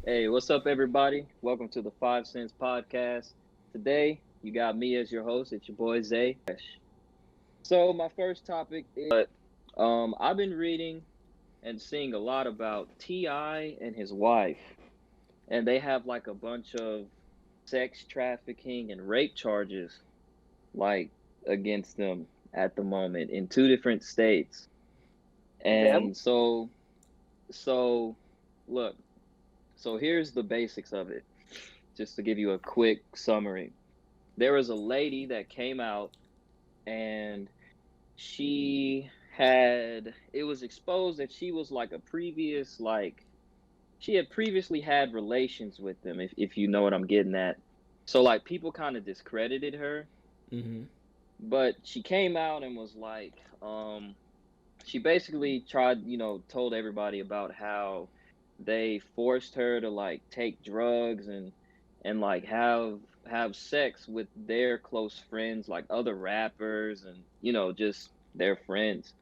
Hey, what's up, everybody? Welcome to the 5 Cents Podcast. Today, you got me as your host. It's your boy Zay. So, my first topic is I've been reading and seeing a lot about Ti and his wife, and they have like a bunch of sex trafficking and rape charges, like against them at the moment in two different states. Them? And so, look. So here's the basics of it, just to give you a quick summary. There was a lady that came out and it was exposed that she was like a previous, like, she had previously had relations with them, if you know what I'm getting at. So, like, people kind of discredited her, Mm-hmm. but she came out and was like, she basically tried, told everybody about how they forced her to like take drugs and like have sex with their close friends, like other rappers and just their friends.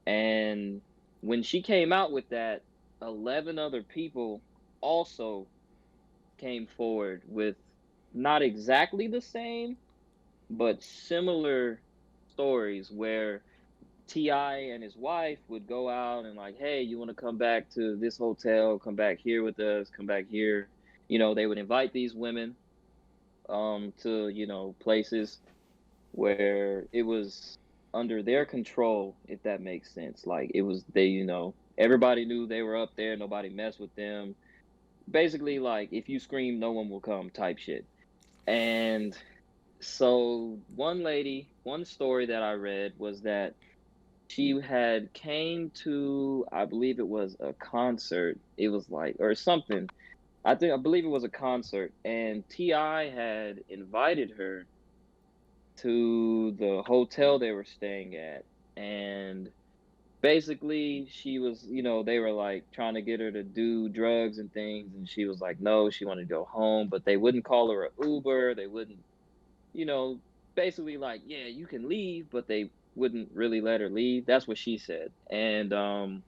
And when she came out with that, 11 other people also came forward with not exactly the same, but similar stories where Ti and his wife would go out and like, hey, you want to come back to this hotel? Come back here with us. Come back here. They would invite these women to places where it was under their control, if that makes sense. Like it was they, everybody knew they were up there. Nobody messed with them. Basically, like if you scream, no one will come type shit. And so one story that I read was that she had came to, I believe it was a concert. It was like or something. I believe it was a concert, and Ti had invited her to the hotel they were staying at, and basically she was, they were like trying to get her to do drugs and things, and she was like no, she wanted to go home, but they wouldn't call her a Uber. They wouldn't, you know, basically like, yeah, you can leave, but they wouldn't really let her leave. That's what she said. And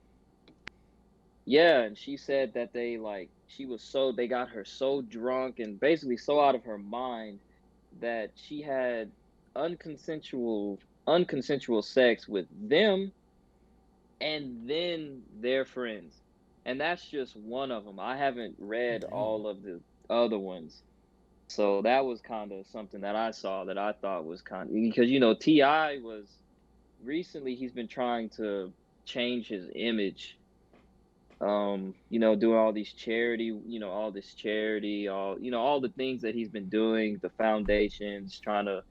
yeah, and she said that they got her so drunk and basically so out of her mind that she had unconsensual sex with them and then their friends. And that's just one of them. I haven't read Damn. all of the other ones. So that was kind of something that I saw that I thought was kind of because Ti was recently he's been trying to change his image, doing all these charity, all this charity, all the things that he's been doing, the foundations, trying to,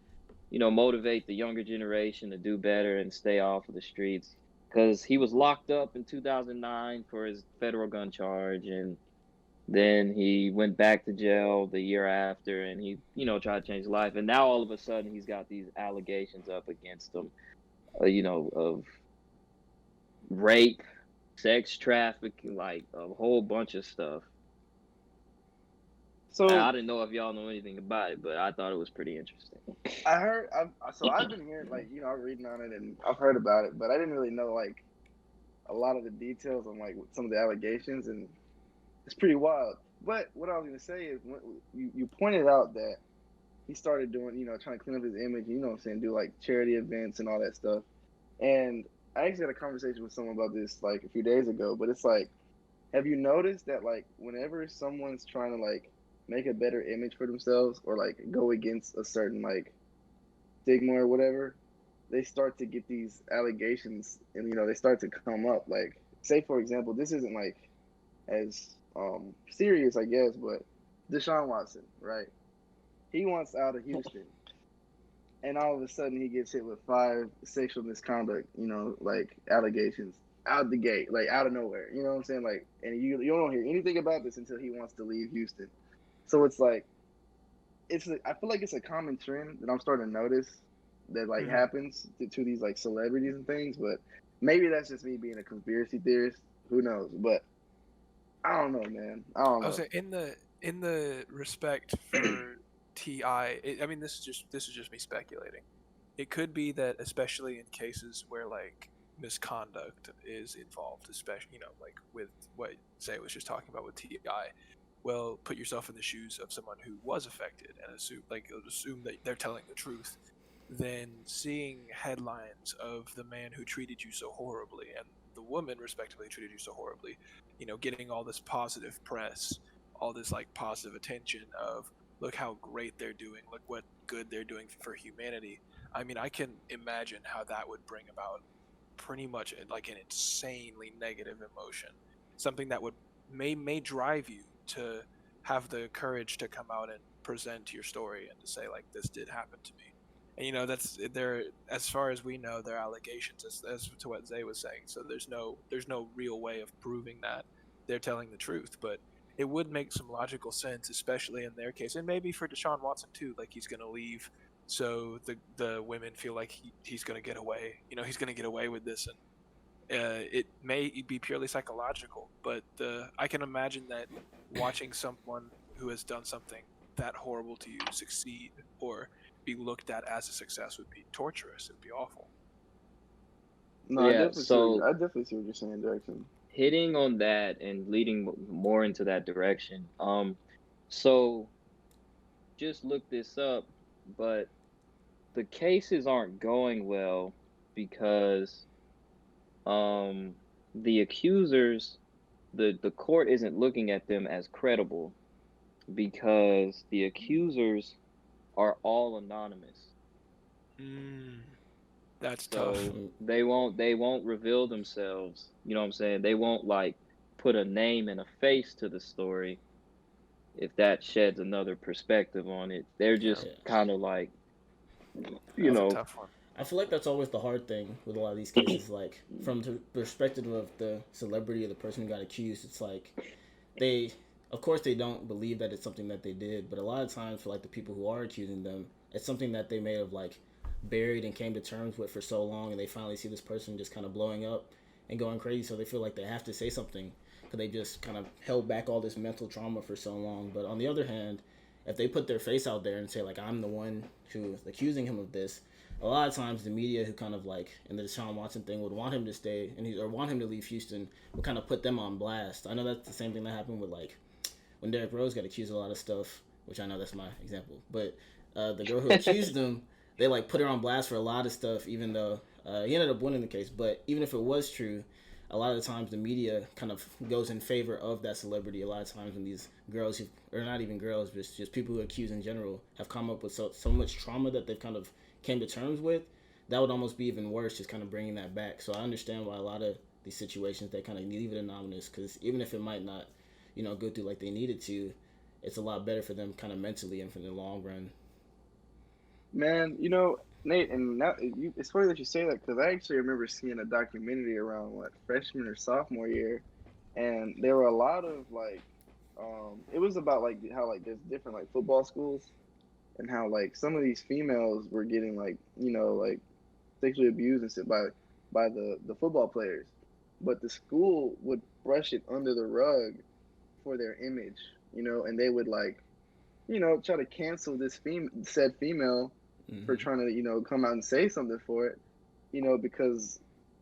motivate the younger generation to do better and stay off of the streets. Because he was locked up in 2009 for his federal gun charge, and then he went back to jail the year after, and he, tried to change his life. And now all of a sudden, he's got these allegations up against him, of rape, sex trafficking, like a whole bunch of stuff. So I didn't know if y'all know anything about it, but I thought it was pretty interesting. I heard. I've been hearing I'm reading on it and I've heard about it, but I didn't really know like a lot of the details on like some of the allegations, and it's pretty wild. But what I was gonna say is you pointed out that he started doing trying to clean up his image. You know what I'm saying? Do like charity events and all that stuff. And I actually had a conversation with someone about this like a few days ago. But it's like, have you noticed that like whenever someone's trying to like make a better image for themselves or like go against a certain like stigma or whatever, they start to get these allegations and they start to come up. Like, say for example, this isn't like as serious, I guess, but Deshaun Watson, right? He wants out of Houston, and all of a sudden he gets hit with 5 sexual misconduct, like allegations out the gate, like out of nowhere. You know what I'm saying? Like, and you don't hear anything about this until he wants to leave Houston. So it's like I feel like it's a common trend that I'm starting to notice that like Mhm. happens to these like celebrities and things, but maybe that's just me being a conspiracy theorist. Who knows? But I don't know, man. I don't I was know. saying in the respect for Ti. I mean, this is just me speculating. It could be that, especially in cases where like misconduct is involved, especially like with what Zay was just talking about with Ti. well, put yourself in the shoes of someone who was affected and assume that they're telling the truth. Then seeing headlines of the man who treated you so horribly and the woman respectively treated you so horribly, getting all this positive press, all this like positive attention of look how great they're doing, look what good they're doing for humanity. I mean, I can imagine how that would bring about pretty much like an insanely negative emotion, something that would may drive you to have the courage to come out and present your story and to say like this did happen to me. And that's there as far as we know, they're allegations as to what Zay was saying. So there's no real way of proving that they're telling the truth, but it would make some logical sense, especially in their case, and maybe for Deshaun Watson too. Like he's going to leave, so the women feel like he's going to get away. He's going to get away with this, and it may be purely psychological. But I can imagine that watching someone who has done something that horrible to you succeed or be looked at as a success would be torturous. It would be awful. No, Yeah, I so definitely see what you're saying, Jackson. hitting on that and leading more into that direction. So just look this up, but the cases aren't going well because the accusers, the court isn't looking at them as credible because the accusers are all anonymous. That's So tough. they won't reveal themselves. You know what I'm saying? They won't like put a name and a face to the story if that sheds another perspective on it. They're Yeah, just Yeah. kind of like, you that's a know, tough one. I feel like that's always the hard thing with a lot of these cases. Like from the perspective of the celebrity or the person who got accused, it's like they, of course, they don't believe that it's something that they did. But a lot of times, for like the people who are accusing them, it's something that they may have like buried and came to terms with for so long, and they finally see this person just kind of blowing up and going crazy. So they feel like they have to say something because they just kind of held back all this mental trauma for so long. But on the other hand, if they put their face out there and say like I'm the one who is accusing him of this, a lot of times the media who kind of like in the Deshaun Watson thing would want him to stay or want him to leave Houston would kind of put them on blast. I know that's the same thing that happened with like when Derrick Rose got accused of a lot of stuff, which I know that's my example, but the girl who accused him, they like put her on blast for a lot of stuff, even though he ended up winning the case. But even if it was true, a lot of the times the media kind of goes in favor of that celebrity. A lot of times when these girls, or not even girls, but just people who accuse in general, have come up with so much trauma that they've kind of came to terms with, that would almost be even worse, just kind of bringing that back. So I understand why a lot of these situations they kind of leave it anonymous, because even if it might not, go through like they needed to, it's a lot better for them kind of mentally and for the long run. Man, Nate, and now it's funny that you say that because I actually remember seeing a documentary around what freshman or sophomore year, and there were a lot of like, it was about like how like there's different like football schools, and how like some of these females were getting like like sexually abused and shit by the football players, but the school would brush it under the rug for their image, and they would like try to cancel this said female for trying to come out and say something for it, because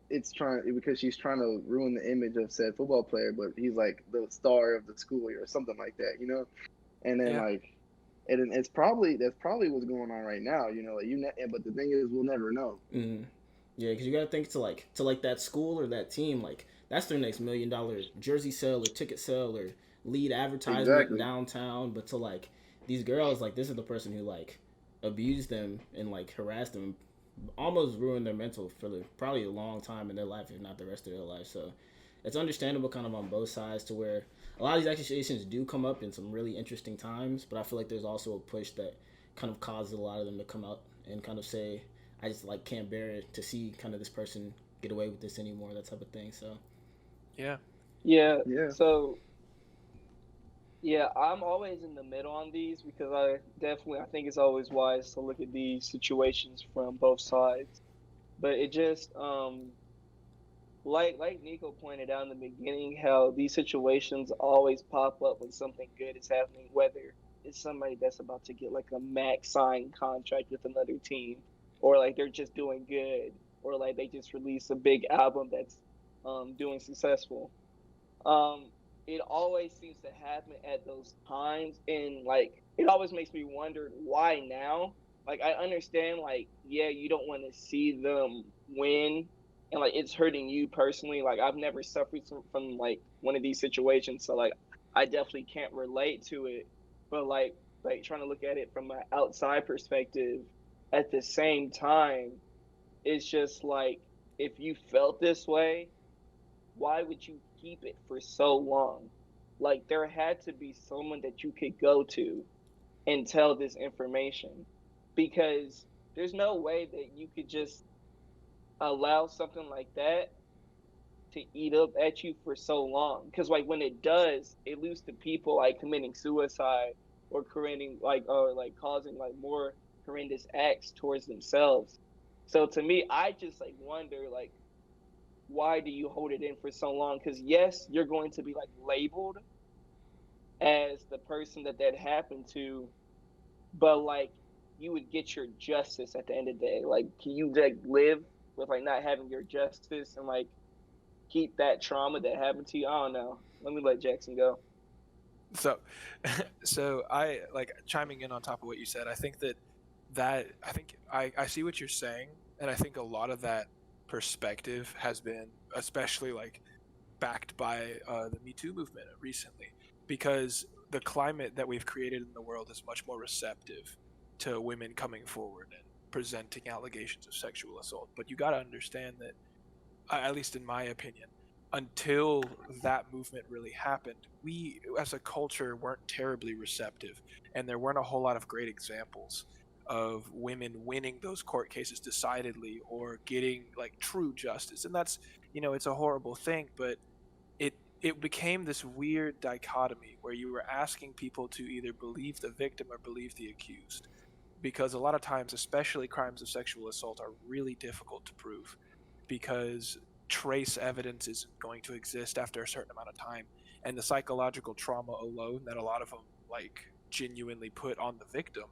because she's trying to ruin the image of said football player, but he's like the star of the school or something like that, and then Yeah. like. And that's probably what's going on right now, like but the thing is, we'll never know. Mm-hmm. Yeah, because you gotta think to like that school or that team, like that's their next $1 million jersey sale or ticket sale or lead advertisement Exactly. downtown. But to like these girls, like this is the person who like abused them and like harassed them, almost ruined their mental for probably a long time in their life, if not the rest of their life. So it's understandable kind of on both sides to where a lot of these accusations do come up in some really interesting times, but I feel like there's also a push that kind of causes a lot of them to come out and kind of say, I just like can't bear it to see kind of this person get away with this anymore, that type of thing. So Yeah. Yeah. Yeah. So yeah, I'm always in the middle on these because I think it's always wise to look at these situations from both sides. But it just like Nico pointed out in the beginning, how these situations always pop up when something good is happening, whether it's somebody that's about to get like a max sign contract with another team, or like they're just doing good, or like they just released a big album that's doing successful. Um, it always seems to happen at those times, and like it always makes me wonder why now. Like I understand, like yeah, you don't want to see them win, and like it's hurting you personally. Like I've never suffered from like one of these situations, so like I definitely can't relate to it. But like trying to look at it from an outside perspective, at the same time, it's just like if you felt this way, why would you keep it for so long? Like there had to be someone that you could go to and tell this information, because there's no way that you could just allow something like that to eat up at you for so long. Because like when it does, it leads to people like committing suicide or creating like or like causing like more horrendous acts towards themselves. So to me, I just like wonder like why do you hold it in for so long? Because yes, you're going to be like labeled as the person that happened to, but like you would get your justice at the end of the day. Like, can you like live with like not having your justice and like keep that trauma that happened to you? I don't know. Let me let Jackson go. So, so I like chiming in on top of what you said. I think I think I see what you're saying, and I think a lot of that perspective has been especially like backed by the Me Too movement recently, because the climate that we've created in the world is much more receptive to women coming forward and presenting allegations of sexual assault. But you got to understand that, at least in my opinion, until that movement really happened, we as a culture weren't terribly receptive, and there weren't a whole lot of great examples of women winning those court cases decidedly or getting like true justice. And that's, it's a horrible thing, but it it became this weird dichotomy where you were asking people to either believe the victim or believe the accused, because a lot of times, especially crimes of sexual assault, are really difficult to prove because trace evidence isn't going to exist after a certain amount of time, and the psychological trauma alone that a lot of them like genuinely put on the victim,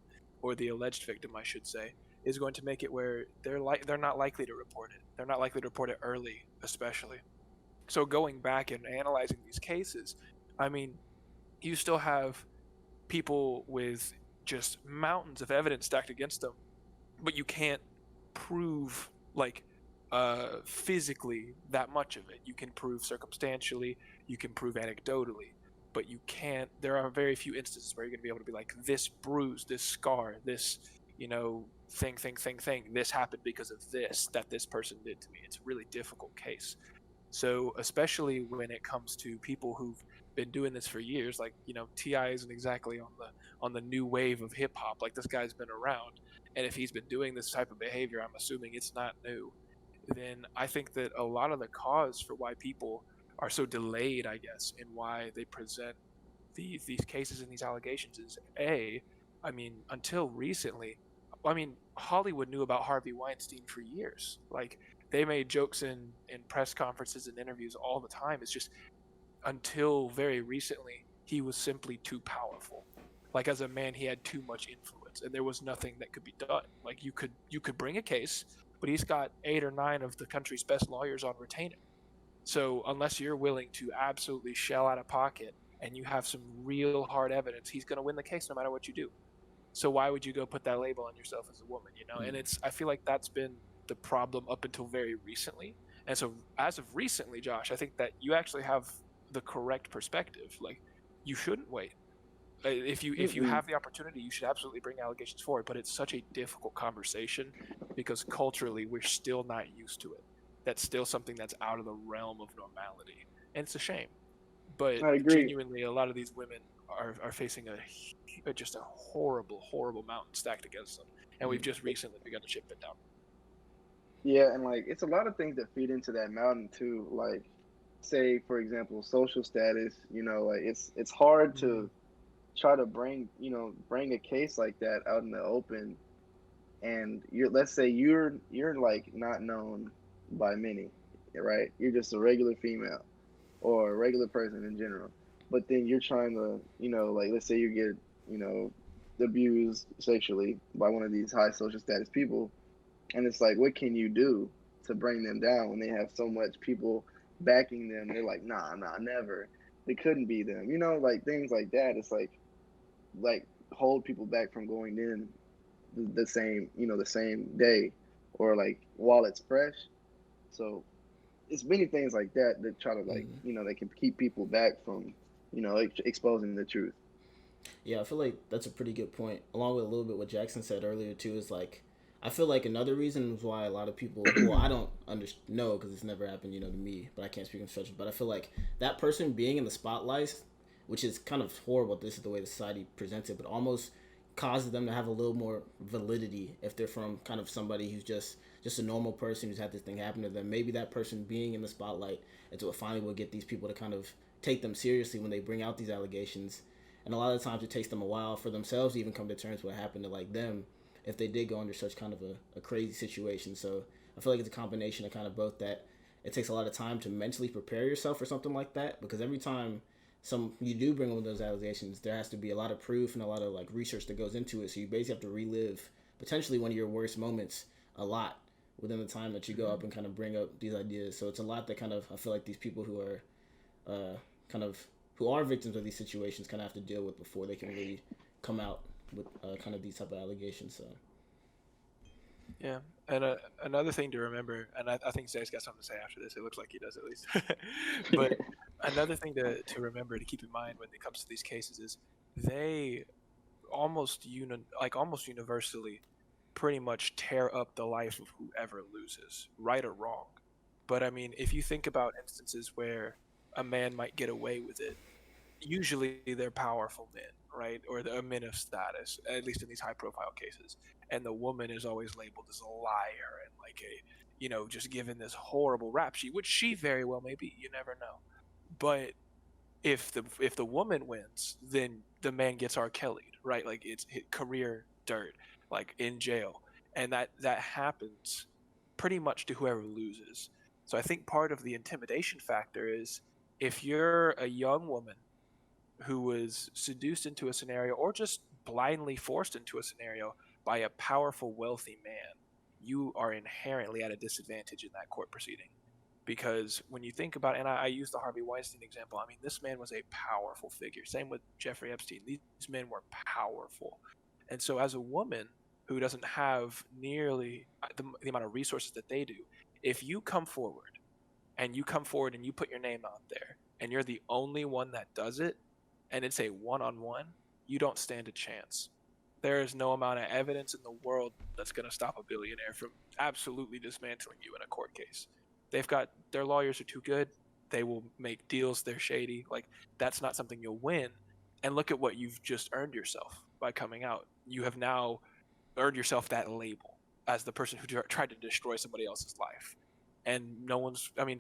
or the alleged victim I should say, is going to make it where they're not likely to report it. They're not likely to report it early, especially. So going back and analyzing these cases, I mean, you still have people with just mountains of evidence stacked against them, but you can't prove like physically that much of it. You can prove circumstantially, you can prove anecdotally, but you can't. There are very few instances where you're going to be able to be like, this bruise, this scar, this thing. This happened because of this that this person did to me. It's a really difficult case. So especially when it comes to people who've been doing this for years, like Ti isn't exactly on the new wave of hip hop. Like this guy's been around, and if he's been doing this type of behavior, I'm assuming it's not new. Then I think that a lot of the cause for why people are so delayed, I guess, in why they present these cases and these allegations is I mean, until recently, I mean, Hollywood knew about Harvey Weinstein for years. Like they made jokes in press conferences and interviews all the time. It's just until very recently he was simply too powerful. Like as a man, he had too much influence, and there was nothing that could be done. Like you could bring a case, but he's got 8 or 9 of the country's best lawyers on retainer. So unless you're willing to absolutely shell out of pocket and you have some real hard evidence, he's going to win the case no matter what you do. So why would you go put that label on yourself as a woman, And I feel like that's been the problem up until very recently. And so as of recently, Josh, I think that you actually have the correct perspective. Like you shouldn't wait. If you Mm-mm. have the opportunity, you should absolutely bring allegations forward. But it's such a difficult conversation because culturally we're still not used to it. That's still something that's out of the realm of normality, and it's a shame. But I agree. genuinely, a lot of these women are facing just a horrible mountain stacked against them, and we've just recently begun to chip it down. Yeah, and like it's a lot of things that feed into that mountain too. Like, say for example, social status. Like it's hard to try to bring a case like that out in the open, and let's say you're like not known by many, right? You're just a regular female or a regular person in general, but then you're trying to, like let's say you get, you know, abused sexually by one of these high social status people, and it's like, what can you do to bring them down when they have so much people backing them? They're like, nah, never. it couldn't be them. You know, like things like that. It's like hold people back from going in the same, you know, the same day, or like while it's fresh. So it's many things like that that try to, like, Mm. you know, they can keep people back from, you know, exposing the truth. Yeah, I feel like that's a pretty good point. Along with a little bit what Jackson said earlier too is like, I feel like another reason why a lot of people, well, I don't know because it's never happened, you know, to me, but I can't speak in such. But I feel like that person being in the spotlight, which is kind of horrible. This is the way the society presents it, but almost causes them to have a little more validity if they're from kind of somebody who's just a normal person who's had this thing happen to them. Maybe that person being in the spotlight is what finally will get these people to kind of take them seriously when they bring out these allegations. And a lot of times it takes them a while for themselves to even come to terms with what happened to like them if they did go under such kind of a crazy situation. So I feel like it's a combination of kind of both, that it takes a lot of time to mentally prepare yourself for something like that, because every time some you do bring on those allegations, there has to be a lot of proof and a lot of like research that goes into it. So you basically have to relive potentially one of your worst moments a lot within the time that you go up and kind of bring up these ideas. So it's a lot that kind of, I feel like these people who are kind of who are victims of these situations kind of have to deal with before they can really come out with kind of these type of allegations. So Yeah, and another thing to remember, and I think Zay's got something to say after this. It looks like he does at least. But another thing to remember to keep in mind when it comes to these cases is they almost universally pretty much tear up the life of whoever loses, right or wrong. But I mean, if you think about instances where a man might get away with it, usually they're powerful men, right? Or they're men of status, at least in these high profile cases. And the woman is always labeled as a liar and like just given this horrible rap sheet, which she very well may be. You never know. But if the woman wins, then the man gets R. Kelly'd, right? Like it's career dirt, like in jail, and that happens pretty much to whoever loses. So I think part of the intimidation factor is if you're a young woman who was seduced into a scenario or just blindly forced into a scenario by a powerful, wealthy man, you are inherently at a disadvantage in that court proceeding. Because when you think about, and I use the Harvey Weinstein example, I mean, this man was a powerful figure. Same with Jeffrey Epstein. These men were powerful. And so, as a woman who doesn't have nearly the amount of resources that they do, if you come forward and you put your name out there and you're the only one that does it, and it's a one-on-one, you don't stand a chance. There is no amount of evidence in the world that's going to stop a billionaire from absolutely dismantling you in a court case. They've got their lawyers are too good. They will make deals. They're shady. Like that's not something you'll win. And look at what you've just earned yourself by coming out. You have now earned yourself that label as the person who tried to destroy somebody else's life. And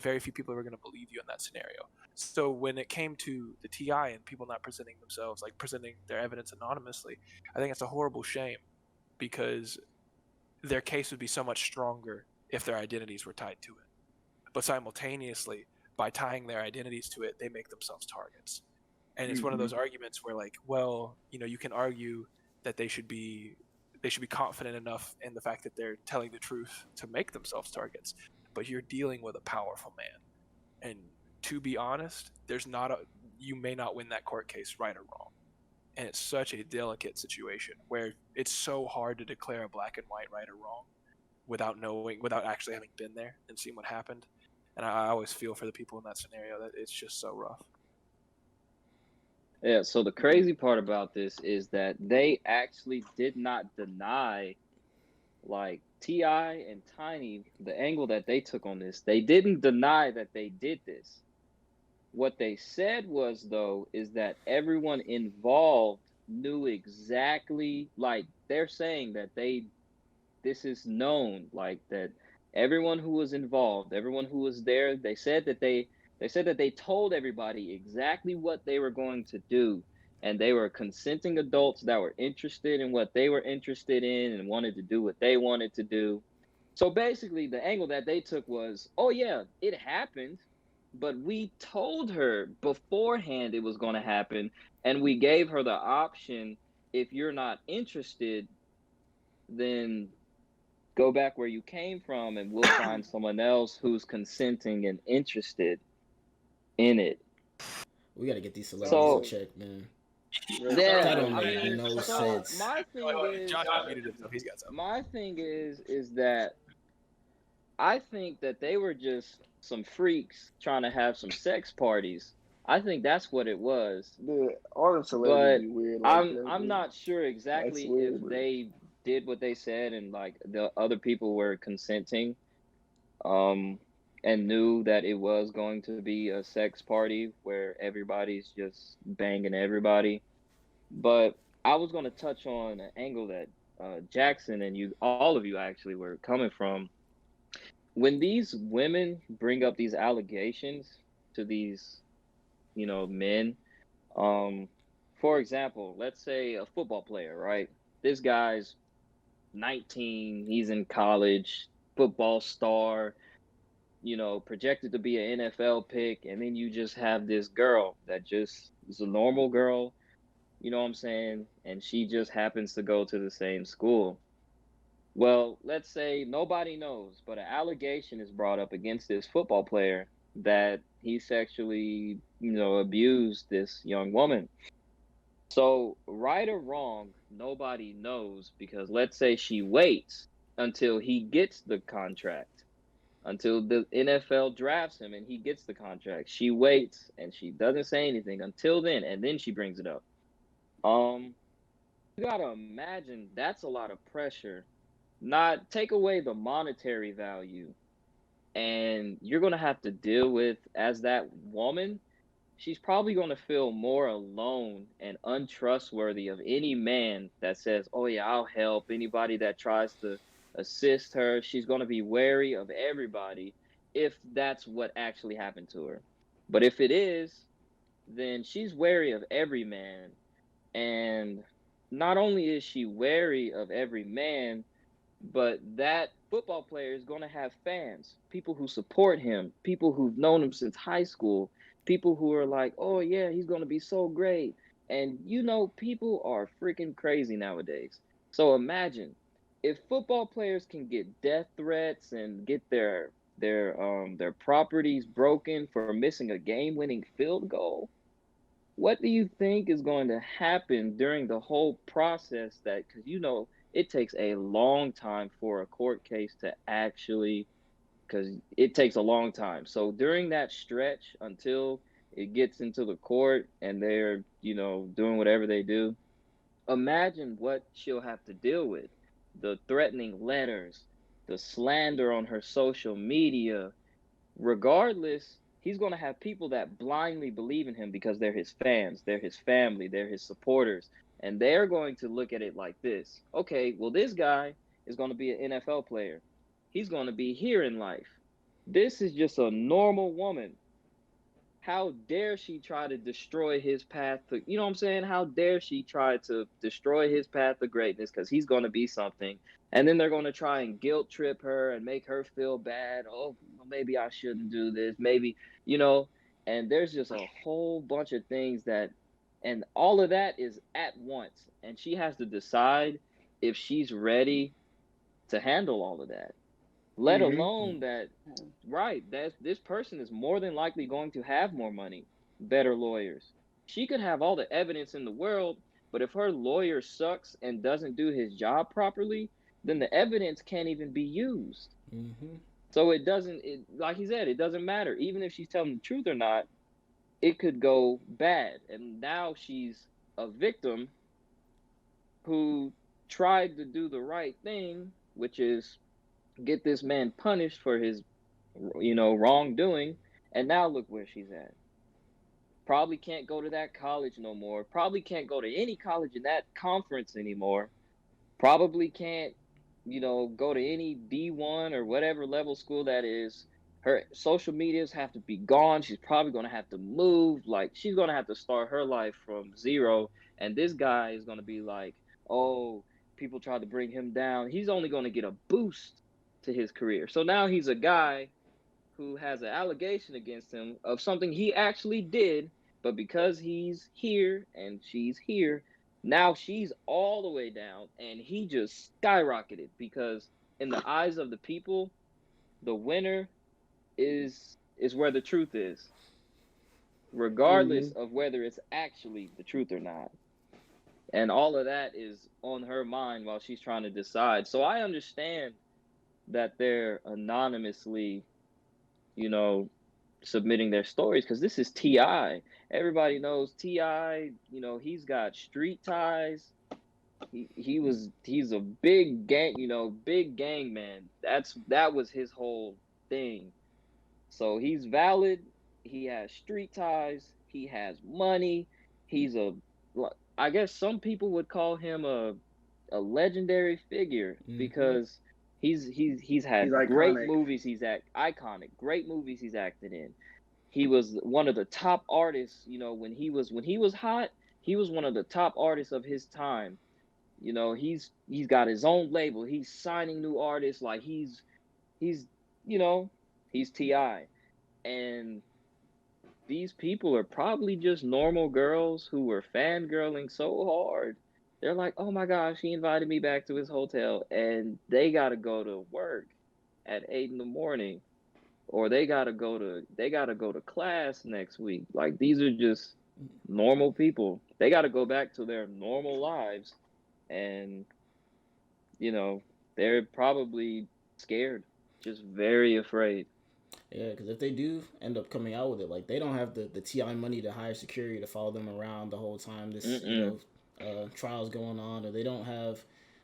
very few people are going to believe you in that scenario. So when it came to the TI and people not presenting themselves, like presenting their evidence anonymously, I think it's a horrible shame because their case would be so much stronger if their identities were tied to it. But simultaneously, by tying their identities to it, they make themselves targets. And it's one of Hmm. those arguments where, like, well, you can argue that they should be confident enough in the fact that they're telling the truth to make themselves targets. But you're dealing with a powerful man, and to be honest, you may not win that court case, right or wrong. And it's such a delicate situation where it's so hard to declare a black and white right or wrong without actually having been there and seen what happened. And I always feel for the people in that scenario that it's just so rough. Yeah, so the crazy part about this is that they actually did not deny, like Ti and Tiny, the angle that they took on this. They didn't deny that they did this. What they said was, though, is that everyone involved knew exactly, like they're saying that this is known, like that everyone who was involved, everyone who was there, they said that they told everybody exactly what they were going to do, and they were consenting adults that were interested in what they were interested in and wanted to do what they wanted to do. So basically, the angle that they took was, oh yeah, it happened, but we told her beforehand it was going to happen, and we gave her the option, if you're not interested, then go back where you came from and we'll find someone else who's consenting and interested in it. We gotta get these celebrities in So check, man. That yeah, don't I make mean, no so sense. my thing is, Josh unmuted himself. He's got something. my thing is that I think that they were just some freaks trying to have some sex parties. I think that's what it was. Dude, all them celebrities But be weird like I'm that, I'm dude. not sure I exactly if swear, bro. they did what they said and like the other people were consenting um and knew that it was going to be a sex party where everybody's just banging everybody. But I was going to touch on an angle that Jackson and you all of you actually were coming from when these women bring up these allegations to these, men. Um, for example, let's say a football player, right? This guy's 19, he's in college, football star, projected to be an NFL pick, and then you just have this girl that just is a normal girl, you know what I'm saying? And she just happens to go to the same school. Well, let's say nobody knows, but an allegation is brought up against this football player that he sexually, abused this young woman. So, right or wrong, nobody knows because let's say she waits until he gets the contract, until the NFL drafts him and he gets the contract. She waits and she doesn't say anything until then, and then she brings it up. Um, you gotta imagine that's a lot of pressure. Not take away the monetary value, and you're gonna have to deal with as that woman she's probably going to feel more alone and untrustworthy of any man that says, "Oh yeah, I'll help." Anybody that tries to assist her, she's going to be wary of everybody if that's what actually happened to her. But if it is, then she's wary of every man. And not only is she wary of every man, but that football player is going to have fans, people who support him, people who've known him since high school, people who are like, oh, yeah, he's going to be so great. And people are freaking crazy nowadays. So imagine if football players can get death threats and get their properties broken for missing a game-winning field goal. What do you think is going to happen during the whole process that because it takes a long time for a court case to actually because it takes a long time. So during that stretch until it gets into the court and they're, doing whatever they do, imagine what she'll have to deal with. The threatening letters, the slander on her social media, regardless, he's going to have people that blindly believe in him because they're his fans, they're his family, they're his supporters. And they're going to look at it like this: okay, well, this guy is going to be an NFL player. He's going to be here in life. This is just a normal woman. How dare she try to destroy his path to, you know what I'm saying? How dare she try to destroy his path to greatness because he's going to be something. And then they're going to try and guilt trip her and make her feel bad. Oh, well, maybe I shouldn't do this. Maybe, you know, and there's just a whole bunch of things and all of that is at once. And she has to decide if she's ready to handle all of that, let Mm-hmm. alone that, right, that this person is more than likely going to have more money, better lawyers. She could have all the evidence in the world, but if her lawyer sucks and doesn't do his job properly, then the evidence can't even be used. Hmm. So it doesn't, like he said, it doesn't matter. Even if she's telling the truth or not, it could go bad. And now she's a victim who tried to do the right thing, which is get this man punished for his wrongdoing, and now look where she's at. Probably can't go to that college no more. Probably can't go to any college in that conference anymore. Probably can't, go to any D1 or whatever level school that is. Her social medias have to be gone. She's probably going to have to move. Like, she's going to have to start her life from zero. And this guy is going to be like, oh, people tried to bring him down. He's only going to get a boost to his career. So now he's a guy who has an allegation against him of something he actually did, but because he's here and she's here, now she's all the way down and he just skyrocketed because in the eyes of the people, the winner is where the truth is. regardless of whether it's actually the truth or not. And all of that is on her mind while she's trying to decide. So I understand that they're anonymously, you know, submitting their stories because this is Ti. Everybody knows Ti. You know, he's got street ties. He's a big gang. You know, big gang man. That was his whole thing. So he's valid. He has street ties. He has money. He's a, I guess some people would call him a legendary figure because he's He's had great iconic. movies. He's iconic. Great movies he's acted in. He was one of the top artists. You know, when he was hot, he was one of the top artists of his time. You know, he's got his own label. He's signing new artists. Like he's you know he's Ti. And these people are probably just normal girls who were fangirling so hard. They're like, oh my gosh, he invited me back to his hotel, and they gotta go to work at 8 in the morning, or they gotta go to class next week. Like these are just normal people. They gotta go back to their normal lives, and you know they're probably scared, just very afraid. Yeah, because if they do end up coming out with it, like they don't have the Ti money to hire security to follow them around the whole time this Mm-mm. trial's going on, or they don't have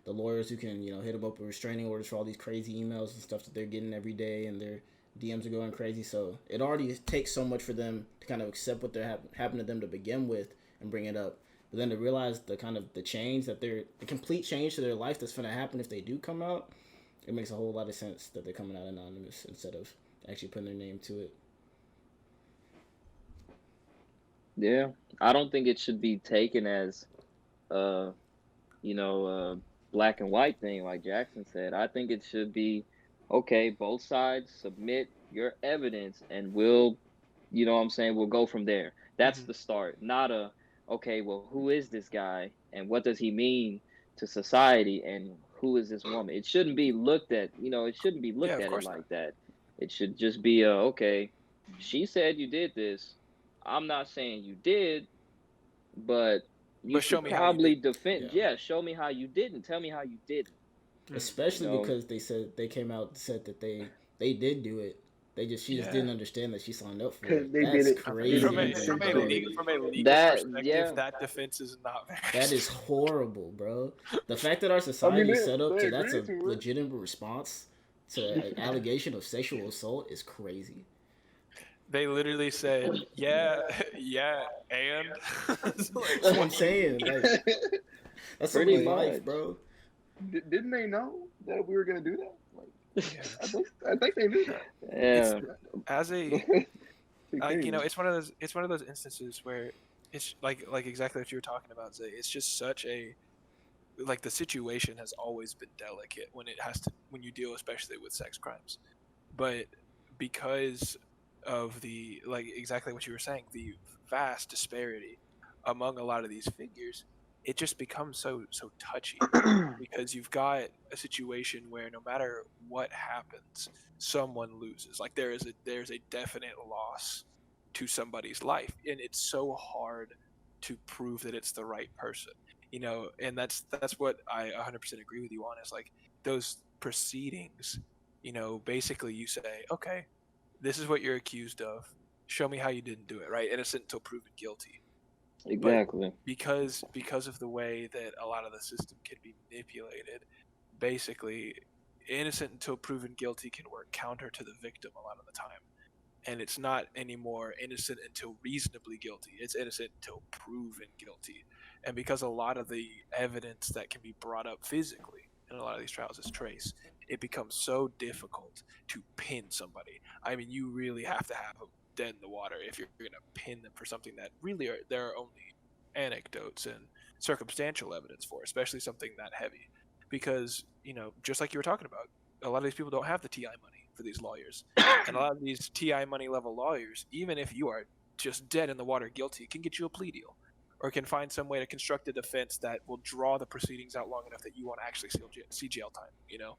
the lawyers who can hit them up with restraining orders for all these crazy emails and stuff that they're getting every day, and their DMs are going crazy. So it already takes so much for them to kind of accept what they're happened to them to begin with and bring it up. But then to realize the kind of the change that the complete change to their life that's going to happen if they do come out, it makes a whole lot of sense that they're coming out anonymous instead of actually putting their name to it. Yeah, I don't think it should be taken as uh you know, black and white thing, like Jackson said. I think it should be okay, both sides submit your evidence and you know what I'm saying, we'll go from there. That's Hmm. the start, not okay, well, who is this guy and what does he mean to society and who is this woman? It shouldn't be looked at, it shouldn't be Yeah, looked of at it course not. like that. It should just be okay, she said you did this. I'm not saying you did, but you But show should me how you did. probably defend. Yeah. Yeah, show me how you didn't. Tell me how you didn't. Hmm. You Especially know, because they came out and said that they did do it. She just Yeah. didn't understand that she signed up for Because it. they did That's it. Did it From crazy a to think from a about. consensually. legal from a legal that perspective, yeah, that defense is not very That is strong. horrible, bro. The fact that our I mean, society is set up they to that's agreed a to it. legitimate response to an allegation of sexual assault is crazy. They literally said, "Yeah, yeah," and it's like, That's what I'm what? saying. Like that's pretty someone's Like, life, much. bro. Didn't they know that we were gonna do that? Like, yeah, I think they knew that. it's Yeah, as a Continue. it's one of those instances where it's like exactly what you were talking about, Zay. It's just such a like the situation has always been delicate when it has to when you deal especially with sex crimes, but because of the like exactly what you were saying, the vast disparity among a lot of these figures, it just becomes so touchy because you've got a situation where no matter what happens, someone loses. Like there's a definite loss to somebody's life, and it's so hard to prove that it's the right person. And that's what I 100% agree with you on. Is like those proceedings. Basically you say, okay, this is what you're accused of. Show me how you didn't do it. Right, innocent until proven guilty. But exactly. because of the way that a lot of the system can be manipulated, basically innocent until proven guilty can work counter to the victim a lot of the time. And it's not anymore innocent until reasonably guilty. It's innocent until proven guilty. And because a lot of the evidence that can be brought up physically in a lot of these trials is trace, it becomes so difficult to pin somebody. I mean, you really have to have them dead in the water if you're going to pin them for something that really there are only anecdotes and circumstantial evidence for, especially something that heavy. Because, just like you were talking about, a lot of these people don't have the TI money for these lawyers. And a lot of these TI money level lawyers, even if you are just dead in the water guilty, can get you a plea deal or can find some way to construct a defense that will draw the proceedings out long enough that you won't actually see jail time.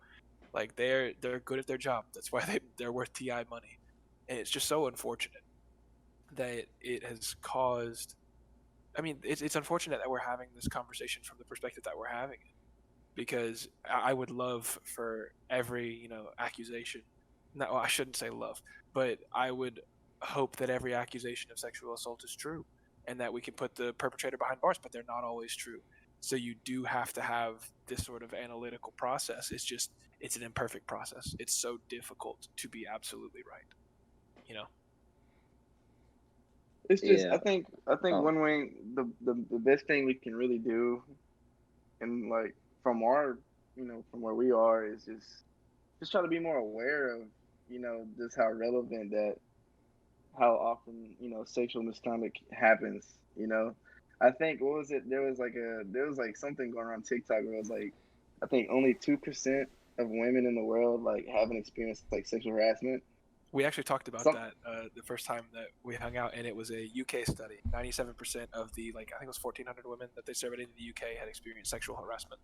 Like they're good at their job. That's why they're worth TI money. And it's just so unfortunate. that it has caused. I mean, it's unfortunate that we're having this conversation from the perspective that we're having it, because I would love for every accusation. No, I shouldn't say love, but I would hope that every accusation of sexual assault is true, and that we can put the perpetrator behind bars. But they're not always true. So you do have to have this sort of analytical process. It's an imperfect process. It's so difficult to be absolutely right. You know. It's just Yeah. I think Oh, one way the best thing we can really do, and like from our from where we are, is just try to be more aware of just how relevant that how often sexual misconduct happens. I think what was it? There was like something going around TikTok where it was like I think only 2% of women in the world like haven't experienced like sexual harassment. We actually talked about Some that the first time that we hung out, and it was a UK study. 97% of the I think it was 1,400 women that they surveyed in the UK had experienced sexual harassment.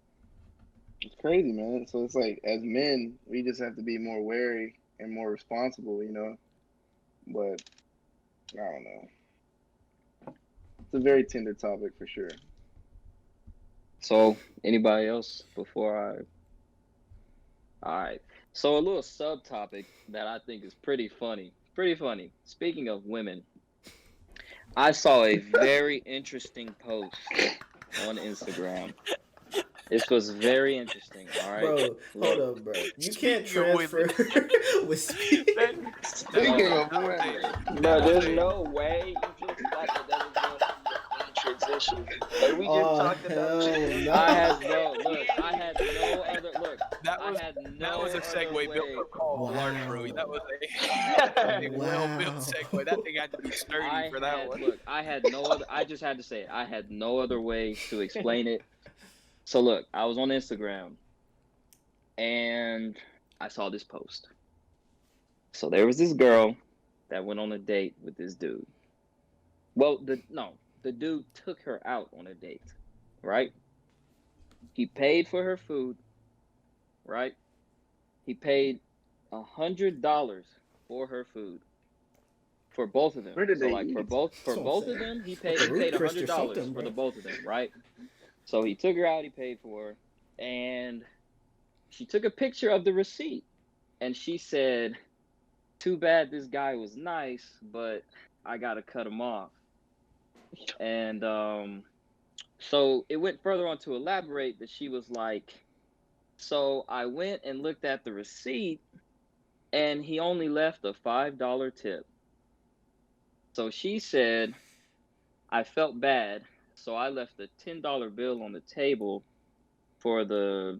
It's crazy, man. So it's like as men, we just have to be more wary and more responsible. But I don't know. It's a very tender topic for sure. so anybody else before I? All right. So a little subtopic that I think is pretty funny. Pretty funny. Speaking of women, I saw a very interesting post on Instagram. This was very interesting. All right. Bro, hold Look. up, bro. You can't Speaking of women, transfer with speed. Speaking So of Bro, that was there's a no way you just thought that was going to be a clean transition. Like we just Oh talked about hell you. I no! had bro, look, I had no other look. that I was had that was no a other segue built way. for Paul Blart, bro. Wow, That was a well built wow. segue. That thing had to be sturdy for that one. I had no other I just had to say it. I had no other way to explain it. So look, I was on Instagram and I saw this post. So there was this girl that went on a date with this dude. Well, the dude took her out on a date, right? He paid for her food, right? He paid $100 for her food for both of them. Where did So they like eat? for That's what I'm both of saying. them, Like a he Ruth paid a Chris or hundred dollars something, for the bro. both of them, right? So he took her out, he paid for her, and she took a picture of the receipt, and she said, "Too bad this guy was nice, but I gotta cut him off." And so it went further on to elaborate that she was like, "So I went and looked at the receipt, and he only left a $5 tip." So she said, I felt bad, so I left a $10 bill on the table for the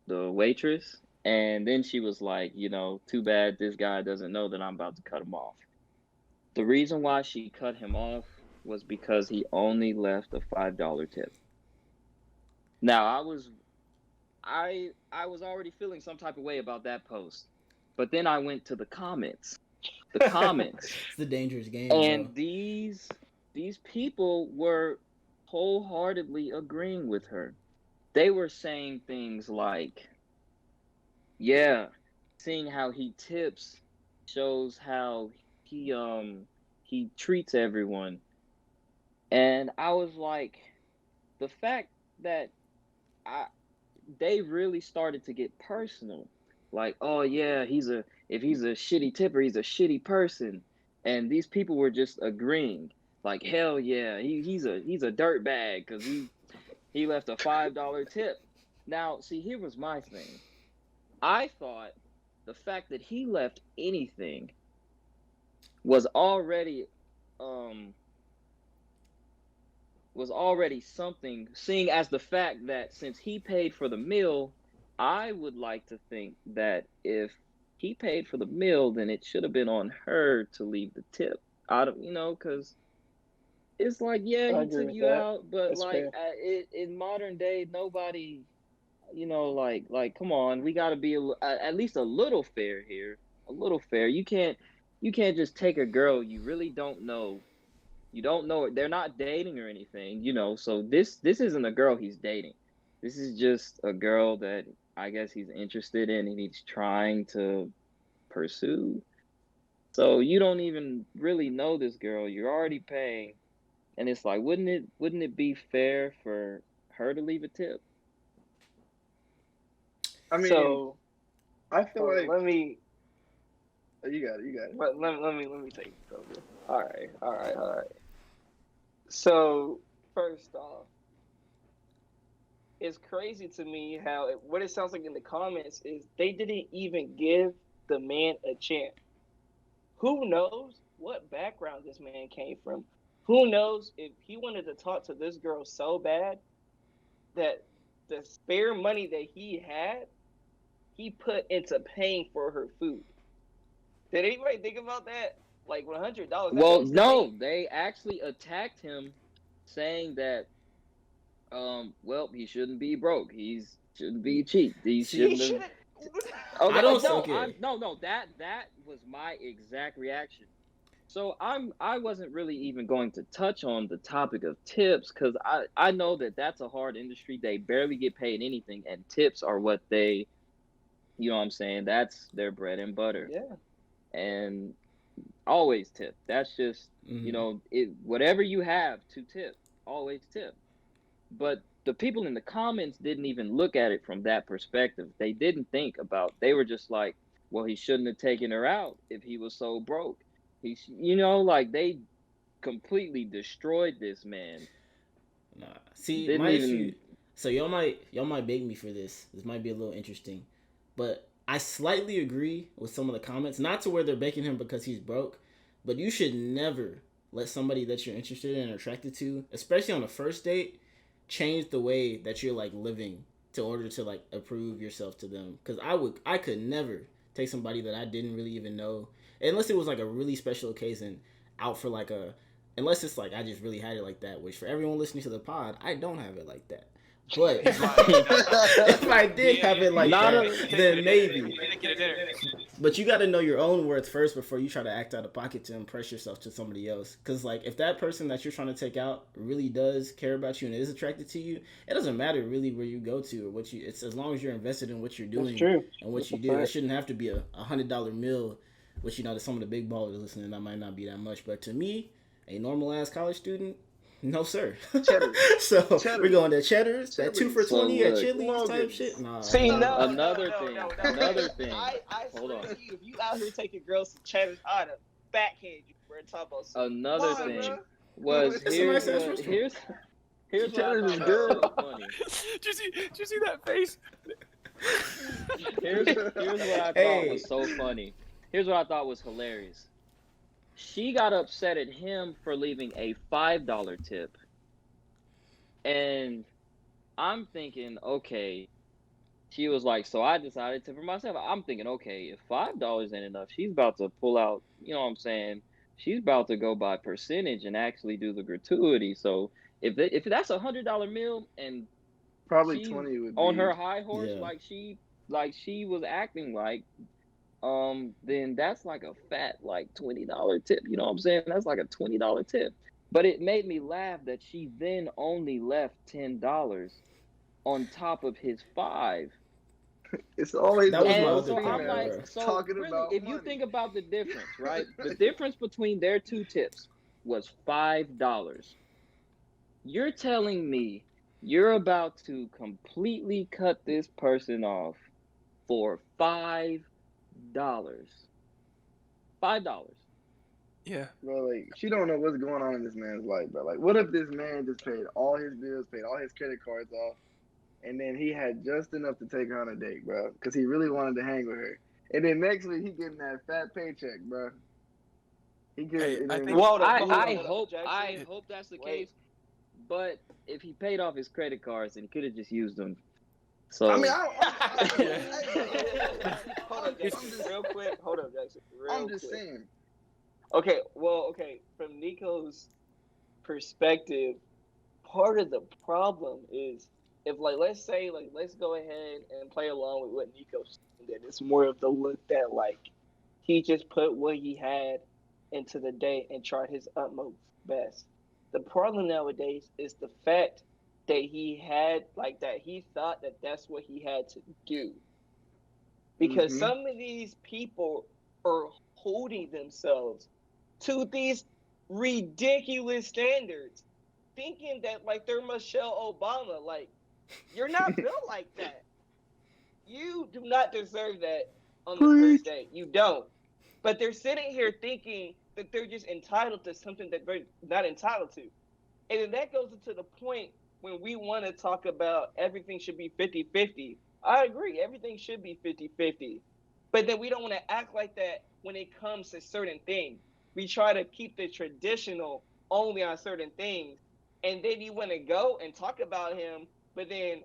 waitress, and then she was like, too bad this guy doesn't know that I'm about to cut him off. The reason why she cut him off was because he only left a $5 tip. Now I was already feeling some type of way about that post, but then I went to the comments, It's the dangerous game, bro. and these people were wholeheartedly agreeing with her. They were saying things like, yeah, seeing how he tips shows how he he treats everyone. And I was like, the fact that I they really started to get personal. Like, oh yeah, if he's a shitty tipper, he's a shitty person. And these people were just agreeing. Like, hell yeah, he's a dirt bag because he left a $5 tip. Now, see, here was my thing. I thought the fact that he left anything was already um something, seeing as the fact that since he paid for the meal, I would like to think that if he paid for the meal, then it should have been on her to leave the tip. Out of because it's like, yeah, I he agree took with you that. out, but That's like fair. in modern day, nobody, like come on, we got to be at least a little fair here, a little fair. You can't just take a girl you really don't know. You don't know it. They're not dating or anything, So this isn't a girl he's dating. This is just a girl that I guess he's interested in and he's trying to pursue. So you don't even really know this girl. You're already paying, and it's like, wouldn't it be fair for her to leave a tip? I mean, So I feel like let me you got it. You got it. let me take this over. All right. So first off, it's crazy to me how what it sounds like in the comments is they didn't even give the man a chance. Who knows what background this man came from? Who knows if he wanted to talk to this girl so bad that the spare money that he had, he put into paying for her food. Did anybody think about that? Like $100, that Well, means the no, man. they actually attacked him, saying that well, he shouldn't be broke. He's shouldn't be cheap. He See, He shouldn't have. should have. Okay, I don't no, okay. no. That was my exact reaction. So I wasn't really even going to touch on the topic of tips because I know that that's a hard industry. They barely get paid anything, and tips are what they, you know what I'm saying? That's their bread and butter. Yeah. And always tip. That's just, Mhm. whatever you have to tip, always tip. But the people in the comments didn't even look at it from that perspective. They didn't think about. They were just like, well, he shouldn't have taken her out if he was so broke. Like they completely destroyed this man. Nah. See, Didn't my issue. even. So y'all might bait me for this. This might be a little interesting, but I slightly agree with some of the comments. Not to where they're baking him because he's broke, but you should never let somebody that you're interested in and attracted to, especially on a first date, change the way that you're like living to order to like approve yourself to them. Because I could never take somebody that I didn't really even know, unless it was like a really special occasion, out for like a unless it's like I just really had it like that, which for everyone listening to the pod, I don't have it like that. But He's lying. if I did have it like Not that, a. He didn't get then a dinner. maybe. He didn't get a dinner. But you got to know your own worth first before you try to act out of pocket to impress yourself to somebody else. Because like if that person that you're trying to take out really does care about you and is attracted to you, it doesn't matter really where you go to or what you. It's as long as you're invested in what you're That's doing true. and what That's you a do. It fact. shouldn't have to be a $100 meal, which to some of the big ballers listening that might not be that much. But to me, a normal ass college student, no sir. Cheddar. So Cheddar. we're going to Cheddar's, that 2 for So 20 at look, Chili's type Logan's. shit. Nah, See, hell no. another thing. Another thing. I Hold swear on. to you, if you out here taking girls to Cheddar's, I'd have backhand you for talking about some. Another Why, thing bro? was It's a nice ass here's restaurant. what I Cheddar thought is was good. so funny. Did you see that face? Here's what I thought Hey. was so funny. Here's what I thought was hilarious. She got upset at him for leaving a $5 tip. And I'm thinking, okay, she was like, so I decided to for myself. I'm thinking, okay, if $5 ain't enough, she's about to pull out, you know what I'm saying? She's about to go by percentage and actually do the gratuity. So if that's $100 meal and Probably she's 20 would on be. her high horse Yeah. like she was acting like, then that's like a fat like $20 tip. You know what I'm saying? That's like a $20 tip. But it made me laugh that she then only left $10 on top of his five. It's always That the was my And other so broke thing, I'm though, like, females bro. so talking really, about if you money. think about the difference, right? The difference between their two tips was $5. You're telling me you're about to completely cut this person off for $5. $5. Yeah. Bro, like, she don't know what's going on in this man's life, bro. Like, what if this man just paid all his bills, paid all his credit cards off, and then he had just enough to take her on a date, bro, because he really wanted to hang with her. And then next week he getting that fat paycheck, bro. He get, Hey, and I then think- Hold up, I hold up, I hold up, hope Jackson. I hope that's the Wait. case. But if he paid off his credit cards, then he could have just used them. So I mean, Hold up, Jackson. It's- Real quick. Hold up, Jackson. Real I'm just quick. saying. Okay, from Nico's perspective, part of the problem is if let's say let's go ahead and play along with what Nico's saying, that it's more of the look that he just put what he had into the day and tried his utmost best. The problem nowadays is the fact that he had that he thought that that's what he had to do. Because some of these people are holding themselves to these ridiculous standards, thinking that like they're Michelle Obama. Like, you're not built like that. You do not deserve that on the first date. You don't. But they're sitting here thinking that they're just entitled to something that they're not entitled to. And then that goes into the point when we want to talk about everything should be 50-50. I agree, everything should be 50-50. But then we don't want to act like that when it comes to certain things. We try to keep the traditional only on certain things. And then you want to go and talk about him, but then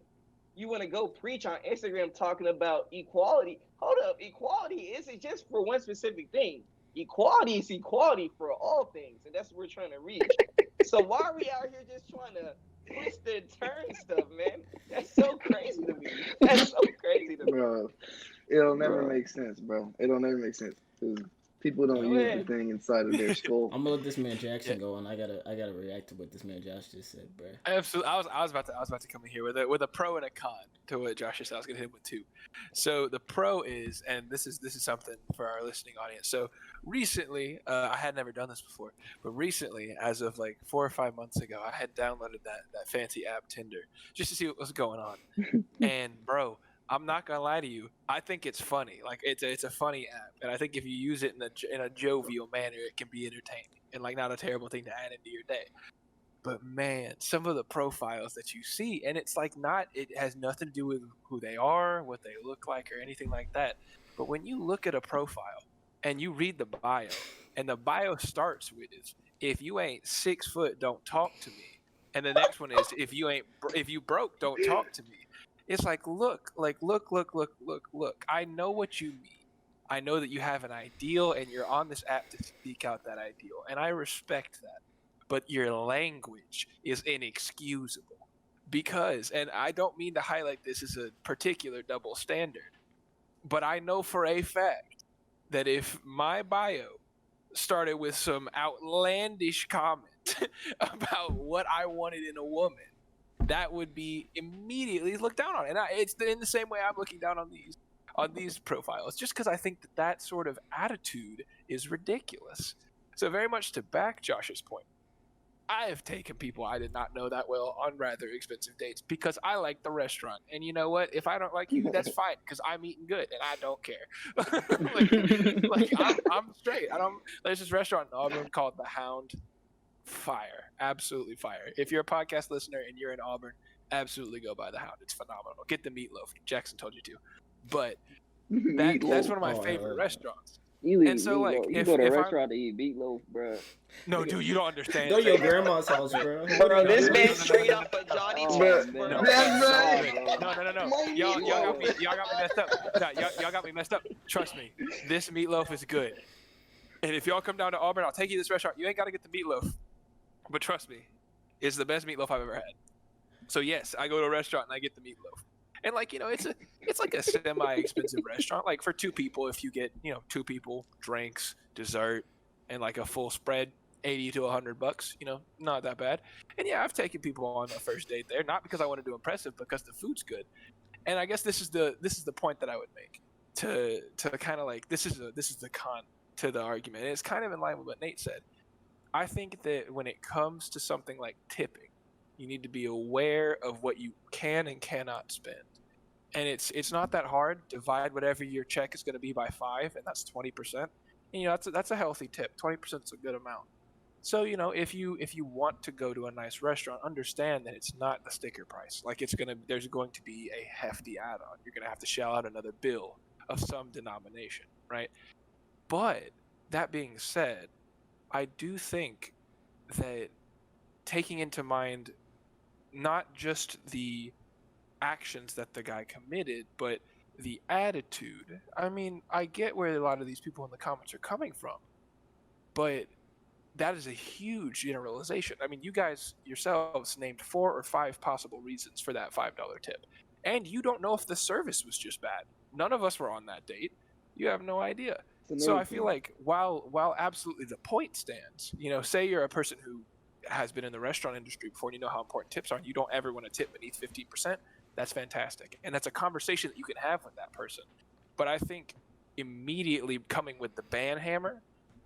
you want to go preach on Instagram talking about equality. Hold up, equality isn't just for one specific thing. Equality is equality for all things, and that's what we're trying to reach. So why are we out here just trying to twist and turn stuff, man? That's so crazy to me. That's so crazy to me. Bro, it'll never make sense, bro. It'll never make sense. 'Cause people don't use the thing inside of their skull. I'm gonna let this man Jackson go, and I gotta react to what this man Josh just said, bro. Absolutely, I was about to come in here with a pro and a con to what Josh just said. I was gonna hit him with two. So the pro is, and this is something for our listening audience. So recently, I had never done this before, but recently, as of like 4 or 5 months ago, I had downloaded that fancy app Tinder just to see what was going on. And bro, I'm not gonna lie to you. I think it's funny. Like it's a funny app, and I think if you use it in a jovial manner, it can be entertaining and like not a terrible thing to add into your day. But man, some of the profiles that you see, and it's like it has nothing to do with who they are, what they look like, or anything like that. But when you look at a profile and you read the bio, and the bio starts with "If you ain't 6 foot, don't talk to me," and the next one is "If you broke, don't talk to me." It's like, look. I know what you mean. I know that you have an ideal and you're on this app to seek out that ideal. And I respect that. But your language is inexcusable. Because, and I don't mean to highlight this as a particular double standard, but I know for a fact that if my bio started with some outlandish comment about what I wanted in a woman, that would be immediately looked down on. And it's in the same way I'm looking down on these profiles, just because I think that sort of attitude is ridiculous. So very much to back Josh's point, I have taken people I did not know that well on rather expensive dates because I like the restaurant. And you know what? If I don't like you, that's fine because I'm eating good and I don't care. I'm straight. There's this restaurant in Auburn called The Hound. Fire, absolutely fire. If you're a podcast listener and you're in Auburn, absolutely go by The Hound. It's phenomenal. Get the meatloaf. Jackson told you to. But that's one of my favorite restaurants. And so like you go to a restaurant to eat meatloaf, bro. No, dude, you don't understand. Go to your grandma's house, bro. Bro, this man straight off of Johnny Test, bro. No. Y'all got me messed up. Y'all got me messed up. Trust me, this meatloaf is good. And if y'all come down to Auburn, I'll take you to this restaurant. You ain't got to get the meatloaf. But trust me, it's the best meatloaf I've ever had. So yes, I go to a restaurant and I get the meatloaf. And like, it's like a semi-expensive restaurant. Like for 2 people, if you get, 2 people, drinks, dessert, and like a full spread, $80 to $100, not that bad. And yeah, I've taken people on a first date there, not because I want to do impressive, because the food's good. And I guess this is the point that I would make to kind of like this is the con to the argument. And it's kind of in line with what Nate said. I think that when it comes to something like tipping, you need to be aware of what you can and cannot spend. And it's not that hard. Divide whatever your check is going to be by 5, and that's 20%. And that's a healthy tip. 20% is a good amount. So if you want to go to a nice restaurant, understand that it's not the sticker price. Like there's going to be a hefty add-on. You're going to have to shell out another bill of some denomination, right? But that being said, I do think that taking into mind not just the actions that the guy committed, but the attitude. I mean, I get where a lot of these people in the comments are coming from, but that is a huge generalization. I mean, you guys yourselves named 4 or 5 possible reasons for that $5 tip, and you don't know if the service was just bad. None of us were on that date. You have no idea. So I feel like while absolutely the point stands, say you're a person who has been in the restaurant industry before and you know how important tips are and you don't ever want to tip beneath 15%, that's fantastic. And that's a conversation that you can have with that person. But I think immediately coming with the ban hammer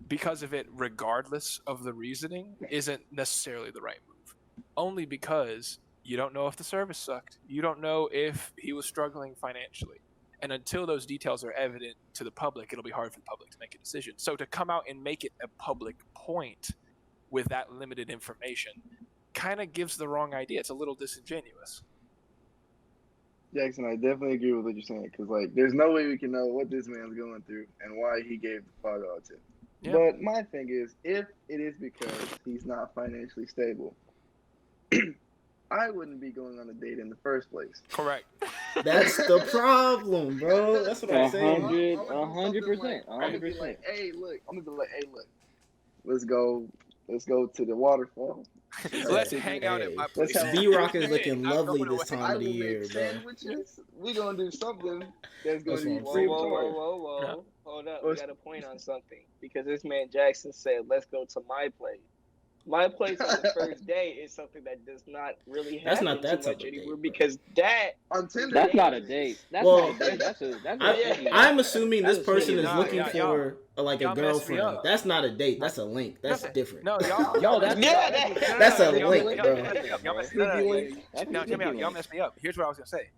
because of it, regardless of the reasoning, isn't necessarily the right move. Only because you don't know if the service sucked. You don't know if he was struggling financially. And until those details are evident to the public, it'll be hard for the public to make a decision. So to come out and make it a public point with that limited information kind of gives the wrong idea. It's a little disingenuous. Jackson, I definitely agree with what you're saying because, like, there's no way we can know what this man's going through and why he gave the $5 tip. Yeah. But my thing is, if it is because he's not financially stable, I wouldn't be going on a date in the first place. Correct. That's the problem, bro. That's what I'm saying. 100%. I'm gonna be like, hey, look. Let's go to the waterfall. Let's hang out at my place. B-Rock is looking I'm lovely going this away. time of the year, bro. Sandwiches. We gonna do something that's gonna That's be what I'm free saying. of charge. Whoa. Hold up. We got a point on something. Because this man Jackson said, let's go to my place. My place on the first day is something that does not really happen That's not that too type much of anymore date, because that On Tinder, That's not a date. That's Well, not a date. That's a I'm assuming this That's person is y'all- looking y'all- for like a y'all messed me girlfriend. up. That's not a date. That's a link. That's different. No, y'all. No, that's That's a y'all- link, y'all- bro. y'all messed me up. Y'all messed me Sneaky up. link. Now, hear me out. Y'all messed me up. Here's what I was gonna say.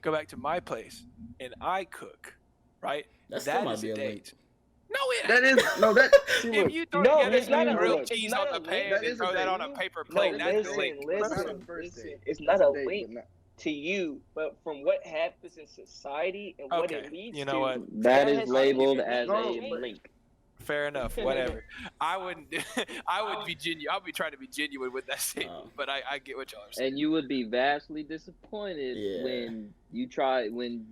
Go back to my place and I cook, right? That still That might is be a a date. link. No, it That is no that. See, If look, you throw No, together it's not a grilled link. It's cheese not on a the link. pan That and is throw a that date. on a paper No, plate, that's the listen, link. that's not listen, a first listen. date. It's That's not a a date, link but not- to you, but from what happens in society and what Okay, it leads you know to, what? That has is to labeled be as a changed. link. Fair enough. Whatever. I wouldn't. I would be genuine. I'll be trying to be genuine with that statement, but I get what y'all are saying. And you would be vastly disappointed Yeah. when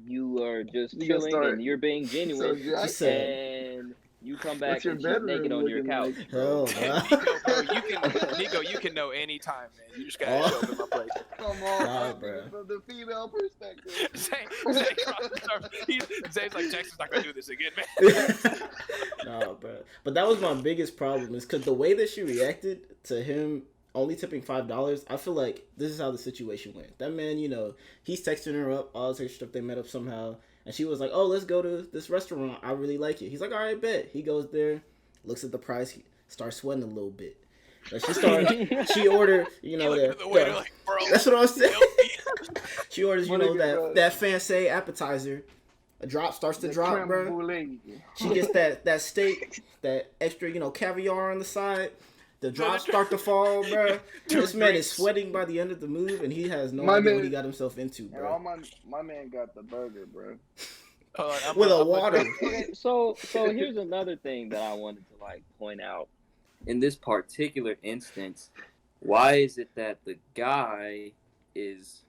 you are just You gonna chilling start- and you're being So, genuine, Jack, said- and you come back what's your and she's naked bedroom on your looking couch. like? Hell, Nico, bro. bro, Nico, you can know anytime, man. You just gotta show up at my place. Come on, Nah, I'm thinking bruh. from the female perspective. Zane's like, Jackson's not gonna do this again, man. No, bro. But that was my biggest problem is because the way that she reacted to him only tipping $5, I feel like this is how the situation went. That man, he's texting her up, all this extra stuff. They met up somehow, and she was like, "Oh, let's go to this restaurant. I really like it." He's like, "All right, bet." He goes there, looks at the price, he starts sweating a little bit. But she ordered, The waiter, like, bro, that's what I'm saying. help me. She orders, that fancy appetizer. A drop starts to drop, creme bro. brulee. She gets that steak, that extra, caviar on the side. The drops start to fall, bro. This man is sweating by the end of the move, and he has no idea what he got himself into, And bro. all my man got the burger, bro. With a water. Okay, so here's another thing that I wanted to point out. In this particular instance, why is it that the guy is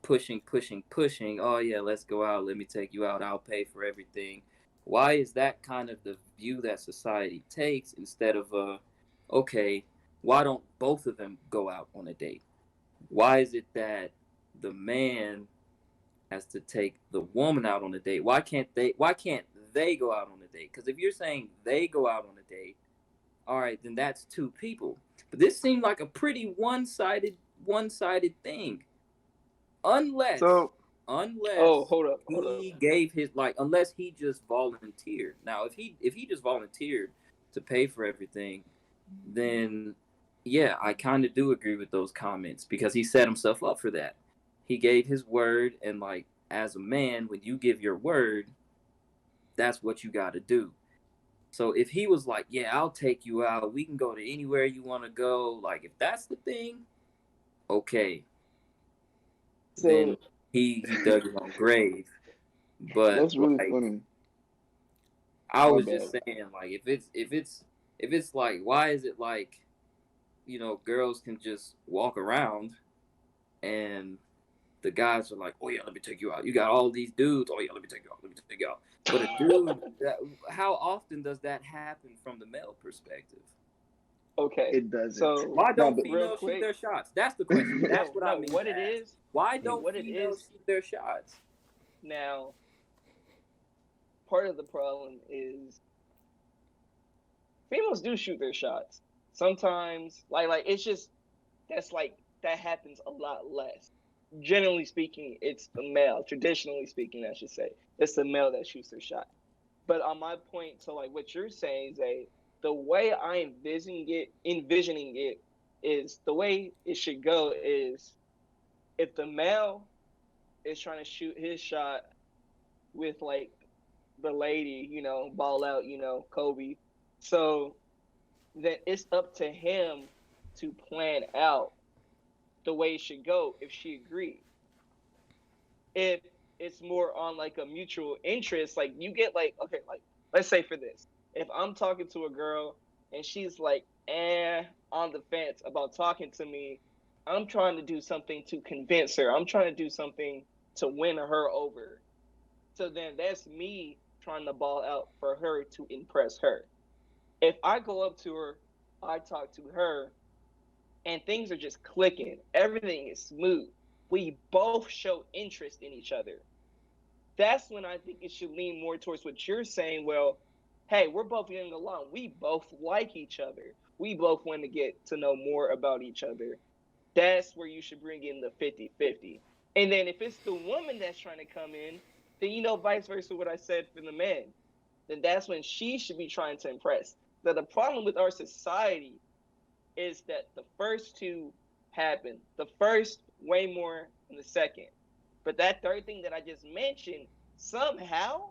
pushing? Oh yeah, let's go out. Let me take you out. I'll pay for everything. Why is that kind of the view that society takes instead of okay, why don't both of them go out on a date? Why is it that the man has to take the woman out on a date? Why can't they go out on a date? Because if you're saying they go out on a date, all right, then that's two people. But this seemed like a pretty one-sided thing. Unless hold up. he gave his unless he just volunteered. Now, if he just volunteered to pay for everything, then yeah, I kind of do agree with those comments because he set himself up for that. He gave his word, and as a man, when you give your word, that's what you got to do. So if he was like, yeah, I'll take you out, we can go to anywhere you want to go, if that's the thing, okay, then he dug his own grave. But That's really funny. I was My just bad. saying, if it's why is it girls can just walk around and the guys are like, oh yeah, let me take you out. You got all these dudes. Oh yeah, let me take you out. But a dude, how often does that happen from the male perspective? Okay. It doesn't. So Why don't but- females shoot their shots? That's the question. That's what I mean. What it is Why don't what it females is- shoot their shots? now. Part of the problem is females do shoot their shots. Sometimes, it's just that happens a lot less. Generally speaking, it's the male. Traditionally speaking, I should say, it's the male that shoots their shot. But on my point to like what you're saying, Zay, the way I envisioning it is the way it should go is if the male is trying to shoot his shot with like the lady, ball out, Kobe. So then it's up to him to plan out the way it should go if she agreed. If it's more on like a mutual interest, like you get like, okay, like let's say for this, if I'm talking to a girl and she's like on the fence about talking to me, I'm trying to do something to convince her. I'm trying to do something to win her over. So then that's me trying to ball out for her to impress her. If I go up to her, I talk to her, and things are just clicking, everything is smooth. We both show interest in each other. That's when I think it should lean more towards what you're saying. Well, hey, we're both getting along. We both like each other. We both want to get to know more about each other. That's where you should bring in the 50-50. And then if it's the woman that's trying to come in, then vice versa what I said for the man. Then that's when she should be trying to impress. Now the problem with our society is that the first two happen. The first way more than the second. But that third thing that I just mentioned, somehow,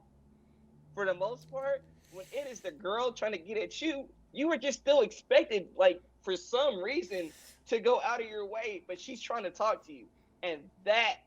for the most part, when it is the girl trying to get at you, you are just still expected, like, for some reason, to go out of your way, but she's trying to talk to you. And that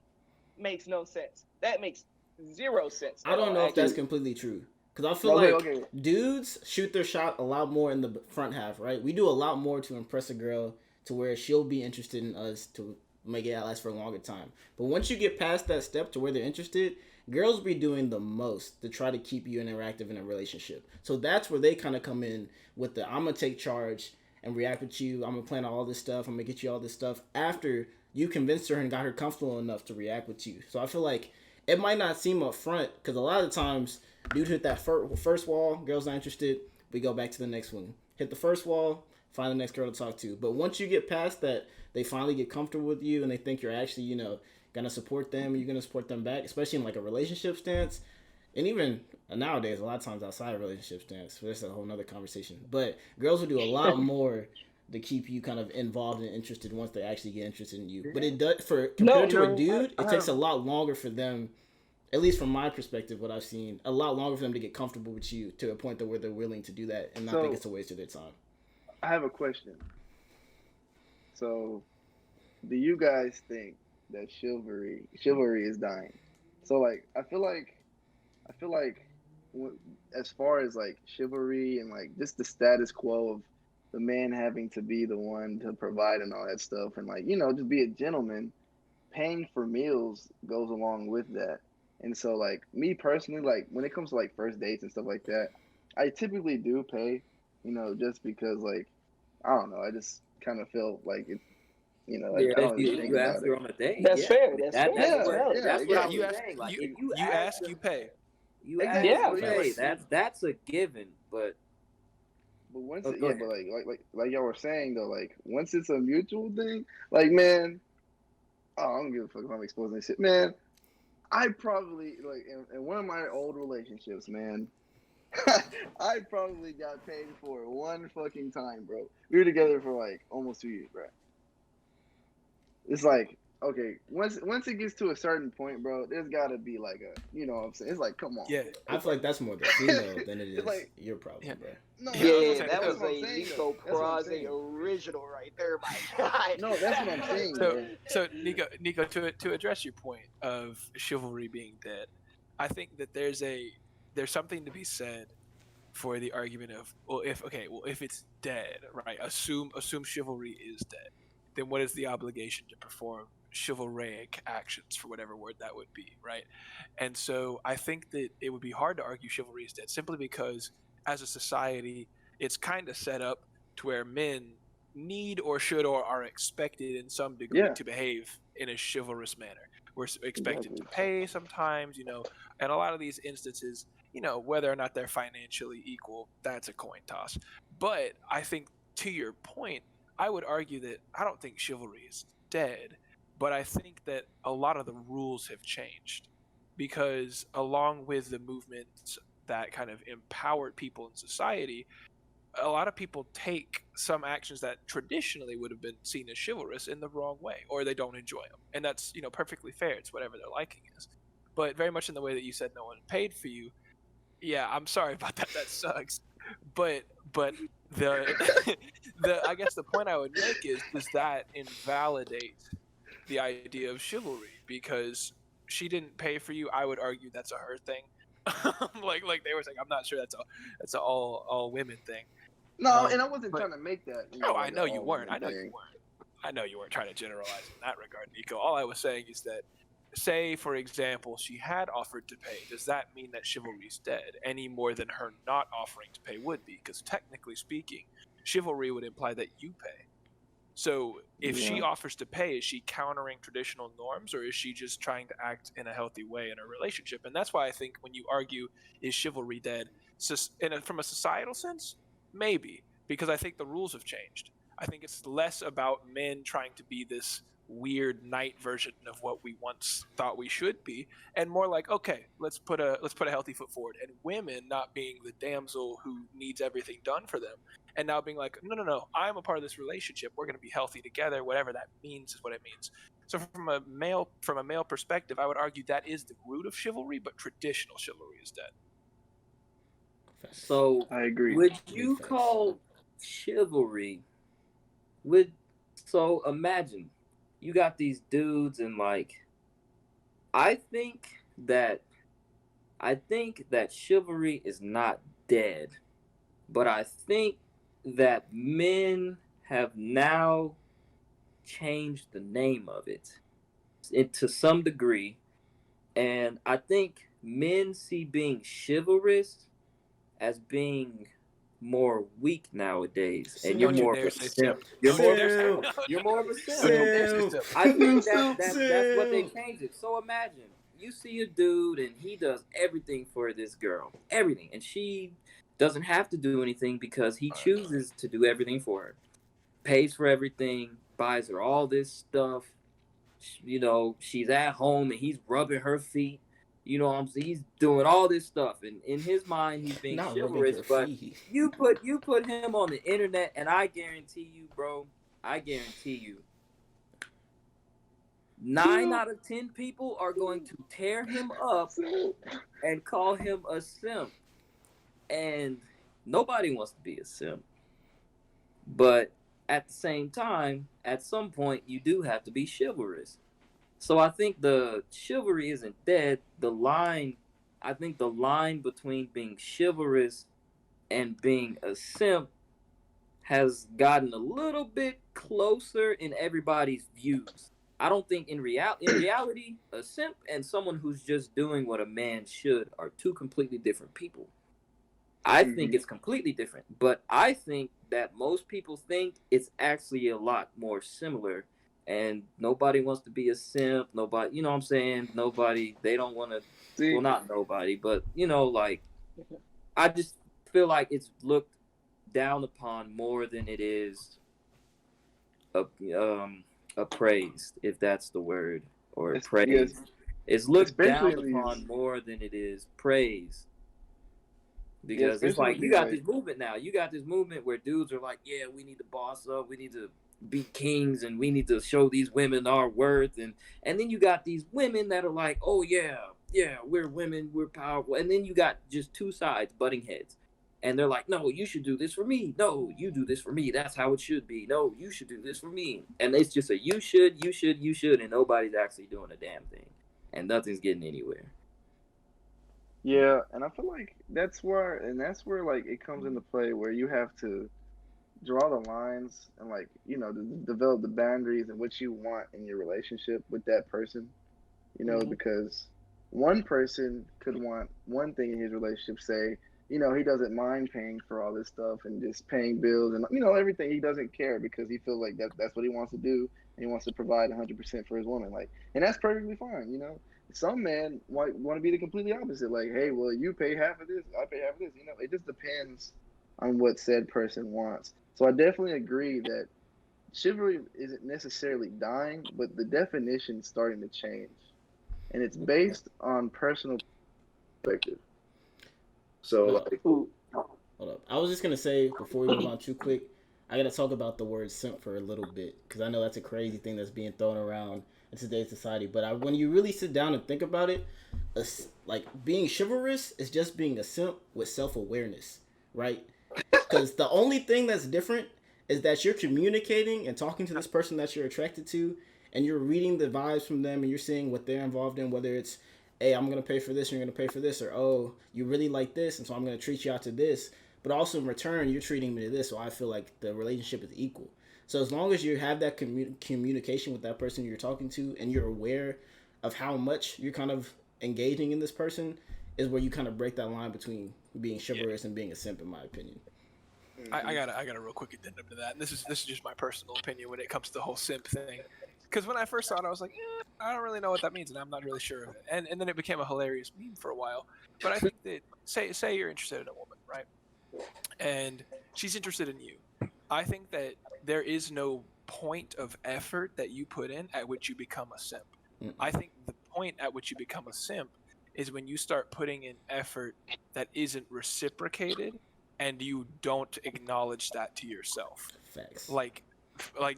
makes no sense. That makes zero sense. I don't know if that's completely true. Because I feel like dudes shoot their shot a lot more in the front half, right? We do a lot more to impress a girl to where she'll be interested in us to make it last for a longer time. But once you get past that step to where they're interested, girls be doing the most to try to keep you interactive in a relationship. So that's where they kind of come in with the I'm going to take charge and react with you. I'm going to plan all this stuff. I'm going to get you all this stuff after you convinced her and got her comfortable enough to react with you. So I feel like it might not seem up front because a lot of times dude hit that first wall, girl's not interested, we go back to the next one. Hit the first wall, find the next girl to talk to. But once you get past that, they finally get comfortable with you and they think you're actually, going to support them and you're going to support them back, especially in like a relationship stance. And even nowadays, a lot of times outside of relationship stance, that's a whole nother conversation. But girls will do a lot more to keep you kind of involved and interested once they actually get interested in you. But it does, compared to a dude, it takes a lot longer for them, at least from my perspective, what I've seen, a lot longer for them to get comfortable with you to a point that where they're willing to do that and not think it's a waste of their time. I have a question. So, do you guys think that chivalry is dying? So, like, I feel like, as far as like chivalry and like just the status quo of the man having to be the one to provide and all that stuff, and like just be a gentleman, paying for meals goes along with that. And so, like, me personally, like, when it comes to, like, first dates and stuff like that, I typically do pay, just because, like, I don't know, I just kind of feel like it, yeah, I don't if really think you about ask it. her on a date, That's fair. That's fair. That's exactly. what You I'm ask, saying. Like, you, if you you ask ask, you pay. you Exactly. ask, you Yeah, pay. facts. That's a given. But But go ahead. like y'all were saying though, like once it's a mutual thing, like man, I don't give a fuck if I'm exposing this shit, man. I probably like in one of my old relationships, man. I probably got paid for it one fucking time, bro. We were together for like almost 2 years, bro. It's like, okay, once it gets to a certain point, bro, there's gotta be like a, what I'm saying? It's like, come on. Yeah, I feel like that's more the female than it is like, your problem, yeah. bro. No, Yeah, that's that was what I'm a saying, Nico though. That's what I'm Praze saying. original right there, my guy. No, that's what I'm saying, bro. So Nico, to address your point of chivalry being dead, I think that there's something to be said for the argument of if it's dead, right? Assume chivalry is dead, then what is the obligation to perform chivalric actions, for whatever word that would be, right? And so I think that it would be hard to argue chivalry is dead simply because as a society it's kind of set up to where men need or should or are expected in some degree Yeah. to behave in a chivalrous manner. We're expected Exactly. to pay sometimes, and a lot of these instances, whether or not they're financially equal, that's a coin toss. But I think, to your point, I would argue that I don't think chivalry is dead, but I think that a lot of the rules have changed because along with the movements that kind of empowered people in society, a lot of people take some actions that traditionally would have been seen as chivalrous in the wrong way, or they don't enjoy them, and that's perfectly fair. It's whatever their liking is. But very much in the way that you said, no one paid for you. Yeah, I'm sorry about that. That sucks. But the the I guess the point I would make is, does that invalidate the idea of chivalry? Because she didn't pay for you. I would argue that's a her thing. like they were saying, I'm not sure that's a all women thing. No, and I wasn't But trying to make that. oh, Like I know you all weren't. women I know you thing. weren't. I know you weren't trying to generalize in that regard, Nico. All I was saying is that, say, for example, she had offered to pay. Does that mean that chivalry's dead any more than her not offering to pay would be? Because technically speaking, chivalry would imply that you pay. So if she offers to pay, is she countering traditional norms, or is she just trying to act in a healthy way in a relationship? And that's why I think when you argue, is chivalry dead, from a societal sense, maybe, because I think the rules have changed. I think it's less about men trying to be this weird knight version of what we once thought we should be, and more like, okay, let's put a healthy foot forward, and women not being the damsel who needs everything done for them, and now being like, no, I'm a part of this relationship. We're going to be healthy together. Whatever that means is what it means. So from a male perspective, I would argue that is the root of chivalry, but traditional chivalry is dead. So I agree. Would you call chivalry? So imagine you got these dudes, and like, I think that chivalry is not dead, but I think that men have now changed the name of it to some degree, and I think men see being chivalrous as being more weak nowadays, and you're Don't you more of dare a say simp. simp. You're Don't more you of dare a say simp. You're more of a simp. Don't you dare say And simp. I think Simp. that's what they changed it. So imagine you see a dude and he does everything for this girl, everything, and she doesn't have to do anything because he chooses to do everything for her, pays for everything, buys her all this stuff. She's at home and he's rubbing her feet. What I'm saying? He's doing all this stuff, and in his mind, he's being Not rubbing chivalrous. her But feet. you put him on the internet, and I guarantee you, bro. I guarantee you, 9 out of 10 people are going to tear him up and call him a simp. And nobody wants to be a simp. But at the same time, at some point, you do have to be chivalrous. So I think the chivalry isn't dead. I think the line between being chivalrous and being a simp has gotten a little bit closer in everybody's views. I don't think in reality, a simp and someone who's just doing what a man should are two completely different people. I think it's completely different, but I think that most people think it's actually a lot more similar, and nobody wants to be a simp. Nobody, you know what I'm saying? Nobody, they don't want to, well, not nobody, but, like, I just feel like it's looked down upon more than it is appraised, if that's the word, or praised. It's looked down upon more than it is praised. Because it's like you got this movement now. You got this movement where dudes are like, yeah, we need to boss up, we need to be kings, and we need to show these women our worth. And then you got these women that are like, oh yeah, we're women, we're powerful. And then you got just two sides butting heads. And they're like, no, you should do this for me. No, you do this for me. That's how it should be. No, you should do this for me. And it's just a you should, and nobody's actually doing a damn thing. And nothing's getting anywhere. Yeah, and I feel like that's where like it comes into play where you have to draw the lines and like develop the boundaries and what you want in your relationship with that person. Because one person could want one thing in his relationship, say, he doesn't mind paying for all this stuff and just paying bills and everything. He doesn't care because he feels like that's what he wants to do, and he wants to provide 100% for his woman. Like, and that's perfectly fine. Some men might want to be the completely opposite. Like, hey, well, you pay half of this, I pay half of this. It just depends on what said person wants. So I definitely agree that chivalry isn't necessarily dying, but the definition is starting to change, and it's based on personal perspective. So No, like, Ooh. hold up. I was just gonna say before we move on too quick, I gotta talk about the word simp for a little bit because I know that's a crazy thing that's being thrown around in today's society. But when you really sit down and think about it, like being chivalrous is just being a simp with self awareness, right? Because the only thing that's different is that you're communicating and talking to this person that you're attracted to, and you're reading the vibes from them, and you're seeing what they're involved in, whether it's, hey, I'm gonna pay for this, you're gonna pay for this, or oh, you really like this, and so I'm gonna treat you out to this. But also in return, you're treating me to this, so I feel like the relationship is equal. So as long as you have that communication with that person you're talking to, and you're aware of how much you're kind of engaging in this person, is where you kind of break that line between being chivalrous and being a simp, in my opinion. I got a real quick addendum to that, and this is just my personal opinion when it comes to the whole simp thing. Because when I first saw it, I was like, I don't really know what that means, and I'm not really sure of it. And then it became a hilarious meme for a while. But I think that say you're interested in a woman, right? And she's interested in you. I think that there is no point of effort that you put in at which you become a simp. I think the point at which you become a simp is when you start putting in effort that isn't reciprocated and you don't acknowledge that to yourself. Facts. Like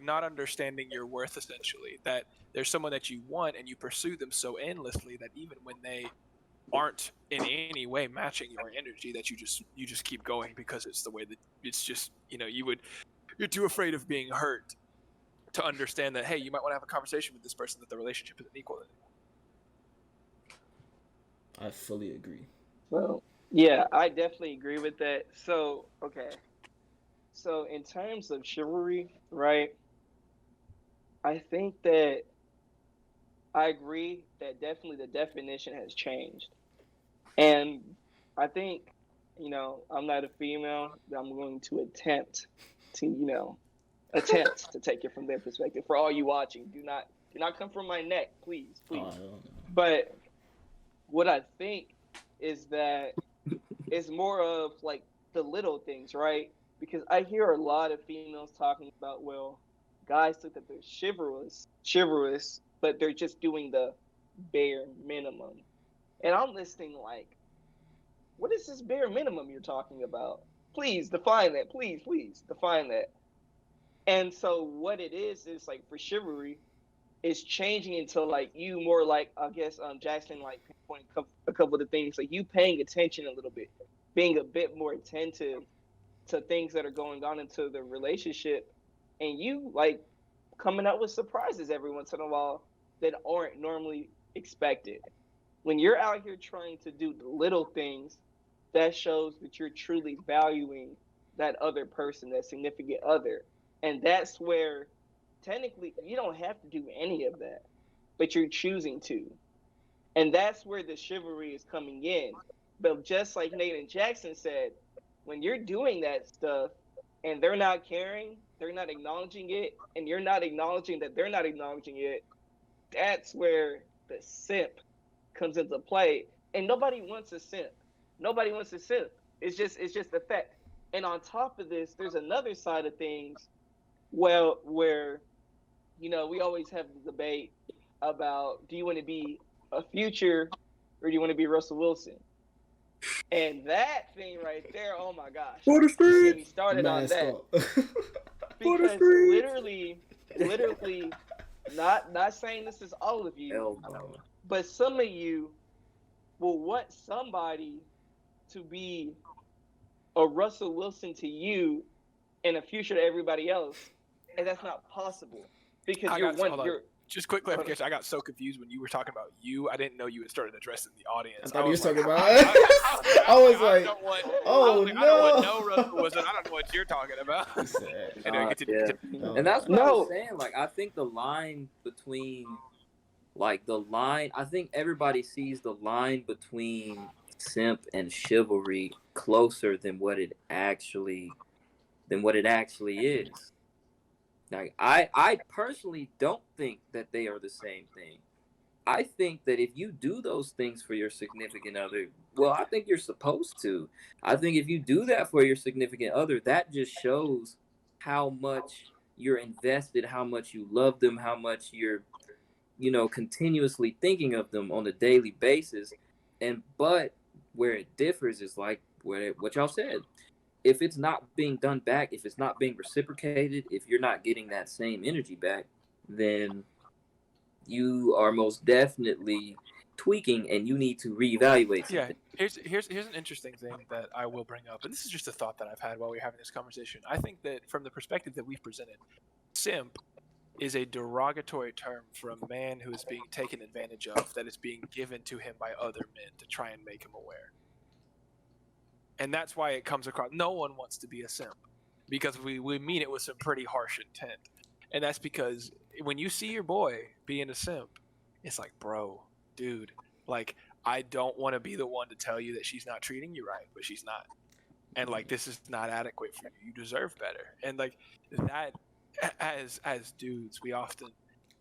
not understanding your worth, essentially, that there's someone that you want and you pursue them so endlessly that even when they aren't in any way matching your energy, that you just keep going because it's the way that it's just, you're too afraid of being hurt to understand that, hey, you might want to have a conversation with this person, that the relationship isn't equal anymore. I fully agree. Well, yeah, I definitely agree with that. So, okay. So, in terms of chivalry, right, I think that I agree that definitely the definition has changed. And I think, I'm not a female, but I'm going to attempt to take it from their perspective. For all you watching, do not come from my neck, please. But what I think is that it's more of like the little things, right? Because I hear a lot of females talking about, well, guys think that they're chivalrous, but they're just doing the bare minimum. And I'm listening like, what is this bare minimum you're talking about? Please define that. Please define that. And so what it is like for chivalry, is changing into like you more like, I guess Jackson like pinpointed a couple of the things, like you paying attention a little bit, being a bit more attentive to things that are going on into the relationship, and you like coming up with surprises every once in a while that aren't normally expected. When you're out here trying to do the little things, that shows that you're truly valuing that other person, that significant other. And that's where technically you don't have to do any of that, but you're choosing to. And that's where the chivalry is coming in. But just like Nate and Jackson said, when you're doing that stuff and they're not caring, they're not acknowledging it, and you're not acknowledging that they're not acknowledging it, that's where the simp comes into play. And nobody wants a simp. Nobody wants a simp. It's just the fact. And on top of this, there's another side of things, well, where we always have the debate about, do you want to be a Future or do you want to be Russell Wilson? And that thing right there, oh my gosh, For the don't get me streets. started on that. Because literally, not saying this is all of you, Elbow. but some of you will want somebody to be a Russell Wilson to you and a Future to everybody else, and that's not possible because just quick clarification. I got so confused when you were talking about you. I didn't know you had started addressing the audience. I thought you were talking about. I was like, oh no. no. I don't want no Russell Wilson. I don't know what you're talking about. Anyway, Yeah. And that's what I was saying. Like, I think the line between, I think everybody sees the line between simp and chivalry closer than what it actually is. Like, I personally don't think that they are the same thing. I think that if you do those things for your significant other, well, I think you're supposed to. I think if you do that for your significant other, that just shows how much you're invested, how much you love them, how much you're, continuously thinking of them on a daily basis. But where it differs is, like what y'all said. If it's not being done back, if it's not being reciprocated, if you're not getting that same energy back, then you are most definitely tweaking, and you need to reevaluate Yeah, something. here's an interesting thing that I will bring up, and this is just a thought that I've had while we're having this conversation. I think that from the perspective that we've presented, simp is a derogatory term for a man who is being taken advantage of, that is being given to him by other men to try and make him aware. And that's why it comes across. No one wants to be a simp because we mean it with some pretty harsh intent. And that's because when you see your boy being a simp, it's like, bro, dude, like, I don't want to be the one to tell you that she's not treating you right, but she's not. And like, this is not adequate for you. You deserve better. And like that, as dudes, we often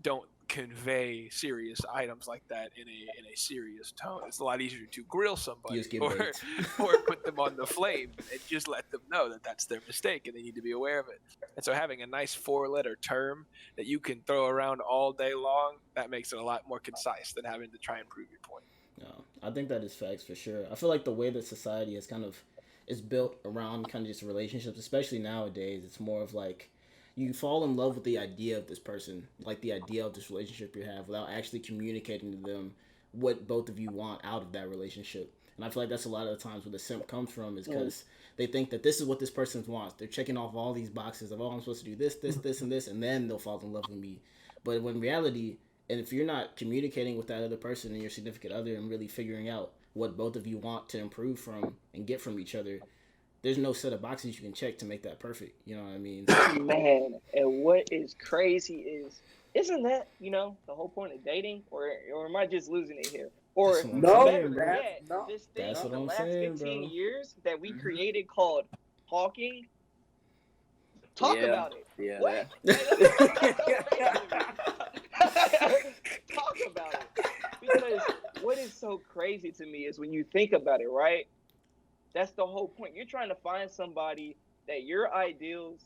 don't convey serious items like that in a serious tone. It's a lot easier to grill You somebody just get or baked. or put them on the flame and just let them know that that's their mistake and they need to be aware of it. And so having a nice 4-letter term that you can throw around all day long, that makes it a lot more concise than having to try and prove your point. No, I think that is facts for sure. I feel like the way that society is kind of is built around kind of just relationships, especially nowadays, it's more of like you fall in love with the idea of this person, like the idea of this relationship you have, without actually communicating to them what both of you want out of that relationship. And I feel like that's a lot of the times where the simp comes from is because they think that this is what this person wants. They're checking off all these boxes of, oh, I'm supposed to do this, this, this, and this, and then they'll fall in love with me. But when reality, and if you're not communicating with that other person and your significant other and really figuring out what both of you want to improve from and get from each other, there's no set of boxes you can check to make that perfect. You know what I mean? So, Man, and what is crazy is, isn't that, the whole point of dating? Or am I just losing it here? Or that's what I'm No, better saying, bro. yet, no. this thing That's in what the I'm last saying, 15 bro. years that we Mhm. created called talking, talk Yeah, about it. yeah, What? that. That's so crazy to me. Talk about it. Because what is so crazy to me is when you think about it, right? That's the whole point. You're trying to find somebody that your ideals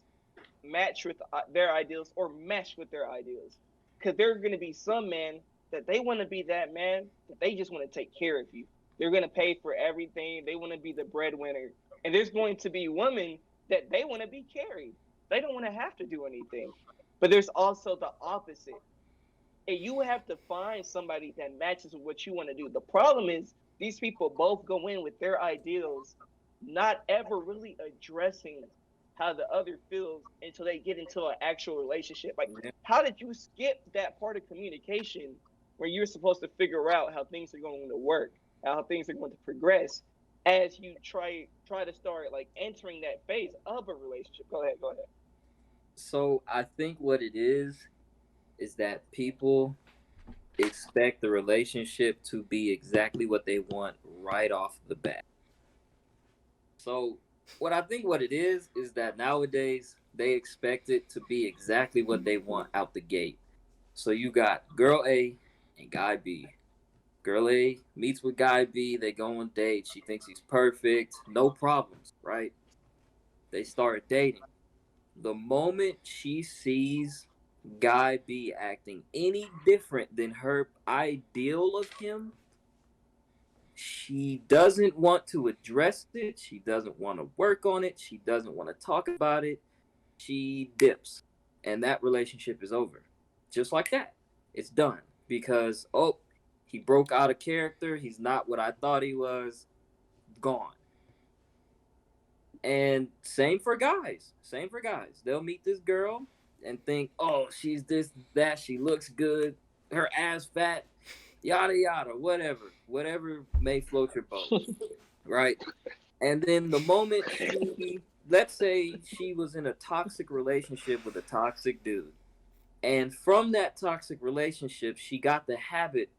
match with their ideals or mesh with their ideals. Because there are going to be some men that they want to be that man, that they just want to take care of you. They're going to pay for everything. They want to be the breadwinner. And there's going to be women that they want to be carried. They don't want to have to do anything. But there's also the opposite. And you have to find somebody that matches with what you want to do. The problem is these people both go in with their ideals, not ever really addressing how the other feels until they get into an actual relationship. Like, how did you skip that part of communication where you're supposed to figure out how things are going to work, how things are going to progress as you try to start like entering that phase of a relationship? Go ahead, go ahead. So I think what it is that people expect the relationship to be exactly what they want right off the bat. So what it is that nowadays they expect it to be exactly what they want out the gate. So you got girl A and guy B. Girl A meets with guy B, they go on dates, she thinks he's perfect, no problems, right? They start dating. The moment she sees guy B acting any different than her ideal of him, she doesn't want to address it. She doesn't want to work on it. She doesn't want to talk about it. She dips. And that relationship is over. Just like that. It's done. Because, oh, he broke out of character. He's not what I thought he was. Gone. And same for guys. Same for guys. They'll meet this girl and think, oh, she's this, that. She looks good. Her ass fat. Yada, yada. Whatever. Whatever may float your boat. Right? And then the moment let's say she was in a toxic relationship with a toxic dude. And from that toxic relationship, she got the habit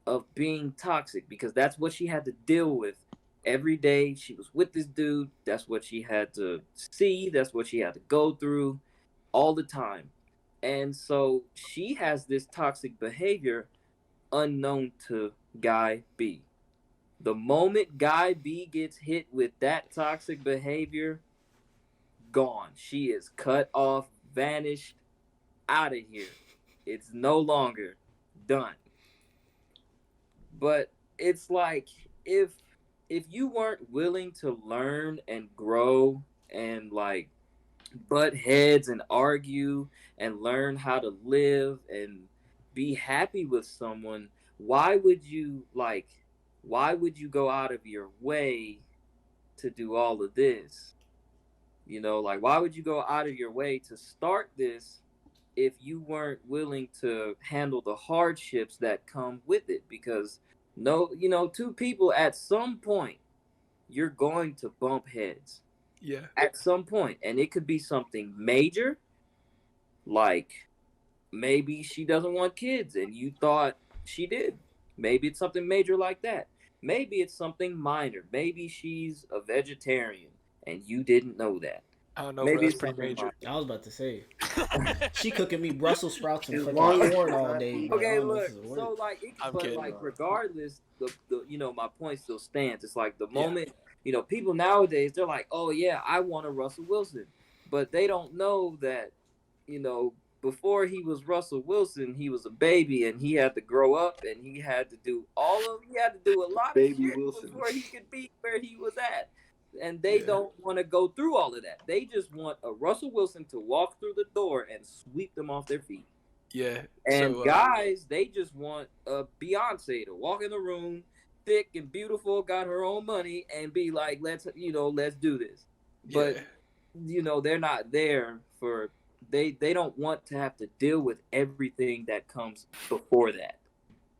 of being toxic because that's what she had to deal with every day. She was with this dude. That's what she had to see. That's what she had to go through all the time. And so she has this toxic behavior unknown to guy B. The moment guy B gets hit with that toxic behavior, gone. She is cut off, vanished, out of here. It's no longer done. But it's like if if you weren't willing to learn and grow and like butt heads and argue and learn how to live and be happy with someone, why would you like why would you go out of your way to do all of this? You know, like why would you go out of your way to start this if you weren't willing to handle the hardships that come with it? Because no, you know, two people at some point you're going to bump heads Yeah. at some point, and it could be something major, like maybe she doesn't want kids and you thought she did. Maybe it's something major like that. Maybe it's something minor. Maybe she's a vegetarian and you didn't know that. I don't know, bro. Maybe That's it's pretty something major. I was about to say, she cooking me Brussels sprouts and As fucking long as corn it's all not day, eating- bro. I Okay, don't know if look. this is a So word. like, I'm but kidding. like, regardless, the you know my point still stands. It's like the Yeah. moment you know people nowadays they're like, oh yeah, I want a Russell Wilson, but they don't know that you know before he was Russell Wilson, he was a baby and he had to grow up and he had to do a lot of Baby shit Wilson. before he could be where he was at. And they Yeah. don't want to go through all of that. They just want a Russell Wilson to walk through the door and sweep them off their feet. Yeah. And So, guys, they just want a Beyonce to walk in the room, thick and beautiful, got her own money, and be like, let's do this. But they're not there for they don't want to have to deal with everything that comes before that.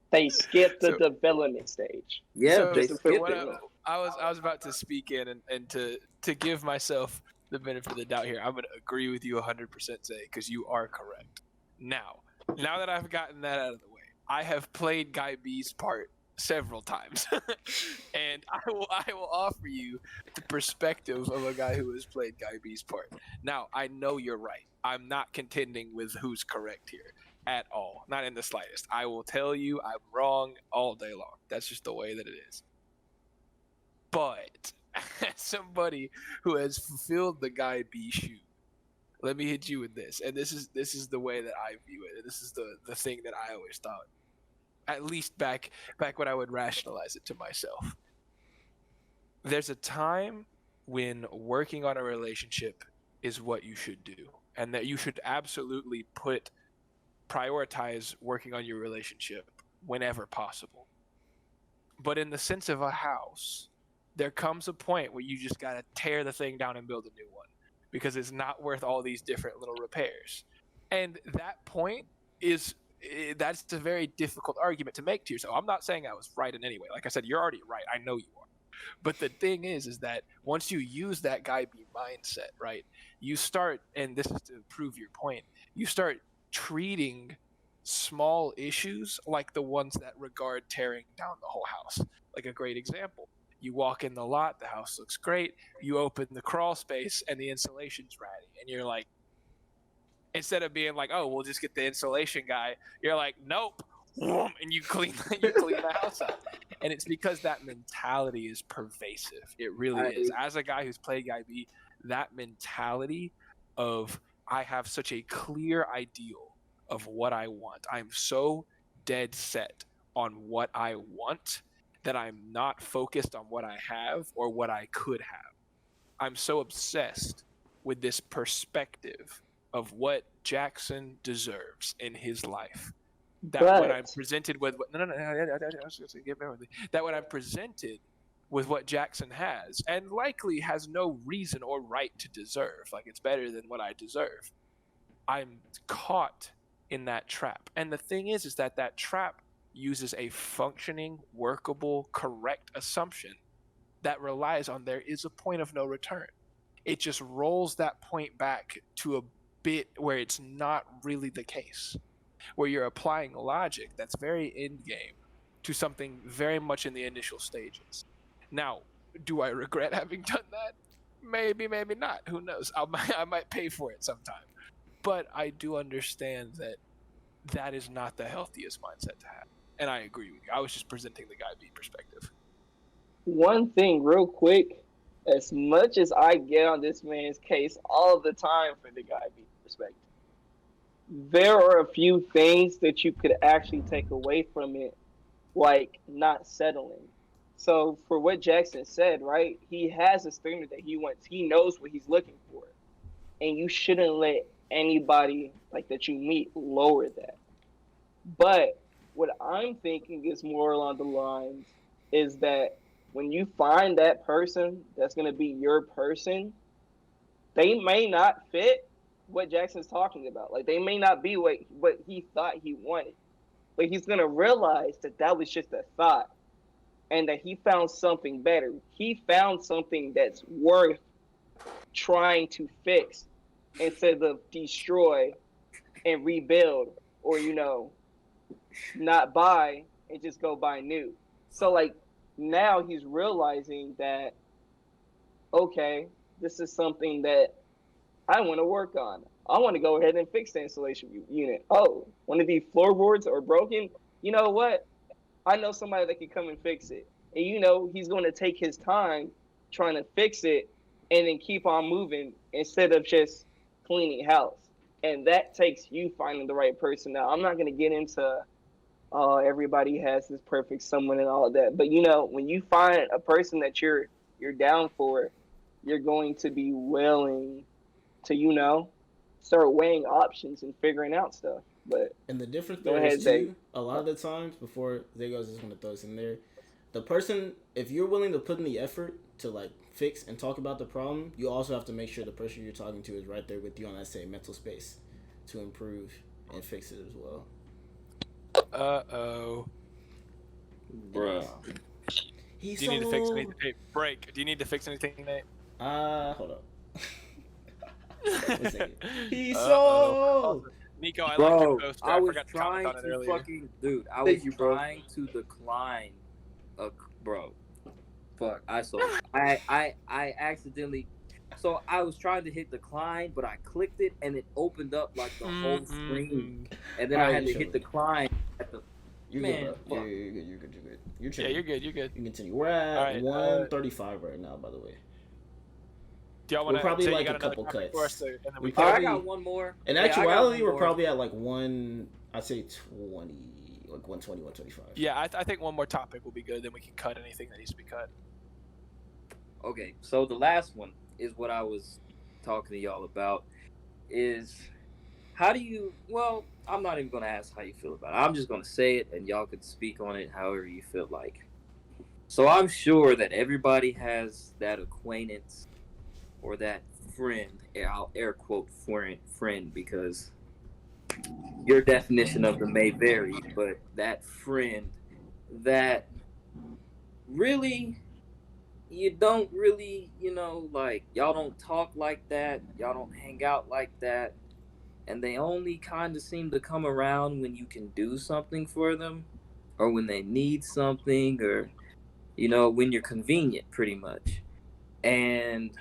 They skip the So- development stage. Yeah, so, they so skip what it. I was about to speak in and to give myself the benefit of the doubt here, I'm gonna agree with you 100%, Zay, because you are correct. Now that I've gotten that out of the way, I have played Guy B's part several times, and I will offer you the perspective of a guy who has played Guy B's part. Now I know you're right. I'm not contending with who's correct here at all, not in the slightest. I will tell you I'm wrong all day long. That's just the way that it is. But as somebody who has fulfilled the Guy B shoe, let me hit you with this. And this is the way that I view it. And this is the thing that I always thought. At least back when I would rationalize it to myself. There's a time when working on a relationship is what you should do. And that you should absolutely prioritize working on your relationship whenever possible. But in the sense of a house, there comes a point where you just got to tear the thing down and build a new one because it's not worth all these different little repairs. And that point that's a very difficult argument to make to yourself. I'm not saying I was right in any way. Like I said, you're already right. I know you are. But the thing is that once you use that Guy B mindset, right, you start, and this is to prove your point, you start treating small issues like the ones that regard tearing down the whole house. Like a great example. You walk in the lot, the house looks great. You open the crawl space and the insulation's ratty. And you're like, instead of being like, oh, we'll just get the insulation guy, you're like, nope. And you clean the house out. And it's because that mentality is pervasive. It really is. As a guy who's played Guy B, that mentality of I have such a clear ideal of what I want. I'm so dead set on what I want that I'm not focused on what I have or what I could have. I'm so obsessed with this perspective of what Jackson deserves in his life that when I'm presented with that when I'm presented with what Jackson has and likely has no reason or right to deserve, like it's better than what I deserve, I'm caught in that trap. And the thing is that trap uses a functioning, workable, correct assumption that relies on there is a point of no return. It just rolls that point back to a bit where it's not really the case, where you're applying logic that's very end game to something very much in the initial stages. Now, do I regret having done that? Maybe, maybe not. Who knows? I might pay for it sometime. But I do understand that that is not the healthiest mindset to have. And I agree with you. I was just presenting the Guy B perspective. One thing, real quick, as much as I get on this man's case all the time for the Guy B perspective, there are a few things that you could actually take away from it, like not settling. So for what Jackson said, right? He has a standard that he wants. He knows what he's looking for, and you shouldn't let anybody like that you meet lower that. But what I'm thinking is more along the lines is that when you find that person that's gonna be your person, they may not fit what Jackson's talking about. Like they may not be what he thought he wanted, but he's gonna realize that that was just a thought, and that he found something better. He found something that's worth trying to fix instead of destroy and rebuild, or not buy and just go buy new. So like now he's realizing that, okay, this is something that I want to work on. I want to go ahead and fix the installation unit. Oh, one of these floorboards are broken. You know what? I know somebody that can come and fix it. And he's going to take his time trying to fix it and then keep on moving instead of just cleaning house. And that takes you finding the right person. Now, I'm not going to get into everybody has this perfect someone and all of that. But when you find a person that you're down for, you're going to be willing to start weighing options and figuring out stuff. But And the difference go there is ahead, Zay. too. A lot of the times, before Zay goes, I just want to throw this in there. The person, if you're willing to put in the effort to like fix and talk about the problem, you also have to make sure the person you're talking to is right there with you on that same mental space to improve and fix it as well. Uh-oh. Bruh. He's Do you need to fix anything? Hey, break. Do you need to fix anything, Nate? Hold up. One second. He's Uh-oh. sold. Nico, I like Bro, your poster. I was forgot to trying comment on it to earlier. fucking dude. I Thank was you, bro. trying to decline bro. Fuck. I accidentally. So I was trying to hit decline, but I clicked it and it opened up like the whole screen, and then I Alright, had to you hit showed. decline at the. You're Man, good, bro. fuck. You're good. You're good. You're good. You're Yeah, chilling. you're good. You're good. You can continue. We're at Alright, 135 right now, by the way. Do y'all We're want to probably say like you got a couple another topic cuts. for us, and then We we Oh, I probably- got one more. In Hey, I got actuality, one we're more. probably at like I'd say 20, like 120, 125. Yeah, I think one more topic will be good. Then we can cut anything that needs to be cut. Okay, so the last one is what I was talking to y'all about. Is how do you? Well, I'm not even gonna ask how you feel about it. I'm just gonna say it, and y'all can speak on it however you feel like. So I'm sure that everybody has that acquaintance or that friend. I'll air quote friend because your definition of them may vary, but that friend that really you don't really, like y'all don't talk like that, y'all don't hang out like that, and they only kind of seem to come around when you can do something for them or when they need something or when you're convenient pretty much. And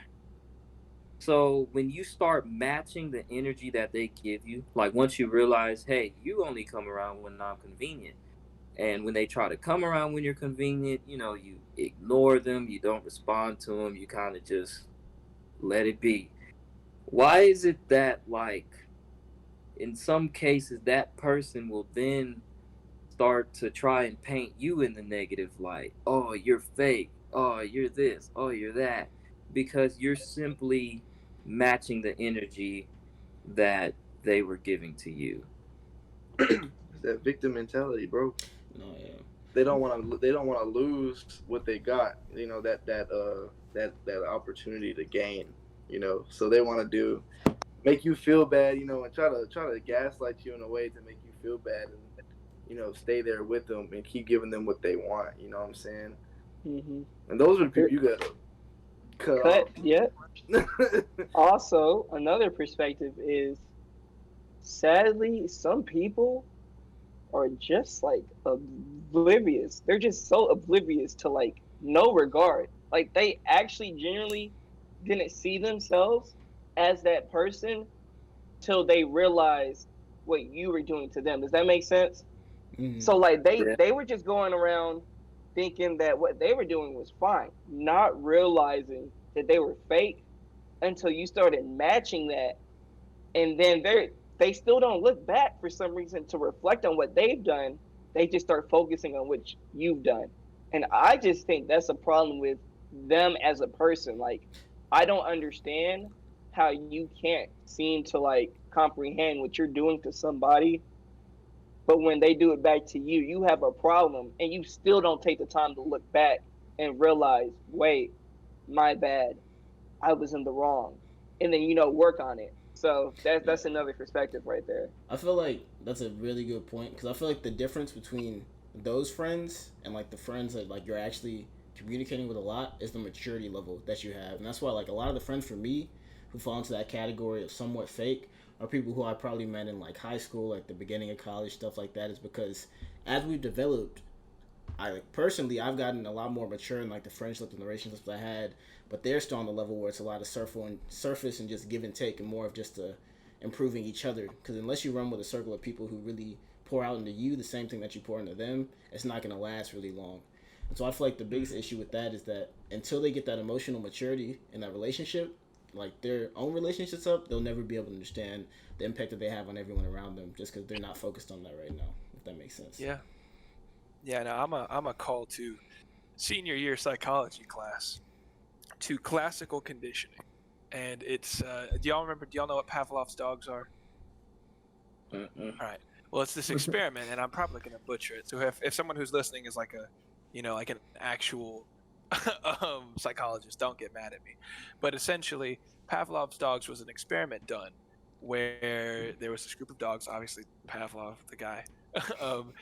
so when you start matching the energy that they give you, like once you realize, hey, you only come around when I'm convenient. And when they try to come around when you're convenient, you ignore them, you don't respond to them, you kind of just let it be. Why is it that, like, in some cases, that person will then start to try and paint you in the negative light? Oh, you're fake. Oh, you're this. Oh, you're that. Because you're simply matching the energy that they were giving to you. It's that victim mentality, bro. No, yeah. They don't want to. They don't want to lose what they got. That opportunity to gain. So they want to make you feel bad. And try to gaslight you in a way to make you feel bad, and stay there with them and keep giving them what they want. You know what I'm saying? Mm-hmm. And those are the people you gotta cut. Yeah. off. Also, another perspective is, sadly, some people are just like oblivious. They're just so oblivious to like no regard. Like they actually genuinely didn't see themselves as that person till they realized what you were doing to them. Does that make sense? Mm-hmm. So like Yeah. they were just going around thinking that what they were doing was fine, not realizing that they were fake until you started matching that, and then they still don't look back for some reason to reflect on what they've done. They just start focusing on what you've done, And I just think that's a problem with them as a person. Like, I don't understand how you can't seem to like comprehend what you're doing to somebody, but when they do it back to you, you have a problem and you still don't take the time to look back and realize, wait, my bad. I was in the wrong. And then, work on it. So Yeah. that's another perspective right there. I feel like that's a really good point because I feel like the difference between those friends and like the friends that like you're actually communicating with a lot is the maturity level that you have, and that's why like a lot of the friends for me who fall into that category of somewhat fake are people who I probably met in like high school, like the beginning of college, stuff like that. Is because as we've developed, I like personally I've gotten a lot more mature in like the friendships and the relationships I had, but they're still on the level where it's a lot of surface and just give and take and more of just a improving each other. Because unless you run with a circle of people who really pour out into you the same thing that you pour into them, it's not going to last really long. And so I feel like the biggest issue with that is that until they get that emotional maturity in that relationship, like their own relationships up, they'll never be able to understand the impact that they have on everyone around them just because they're not focused on that right now, if that makes sense. Yeah. Yeah, no, I'm a call to senior year psychology class to classical conditioning. And it's do y'all know what Pavlov's dogs are? Mm-mm. All right. Well, it's this experiment, and I'm probably going to butcher it. So if someone who's listening is like like an actual psychologist, don't get mad at me. But essentially, Pavlov's dogs was an experiment done where there was this group of dogs, obviously Pavlov, the guy, um,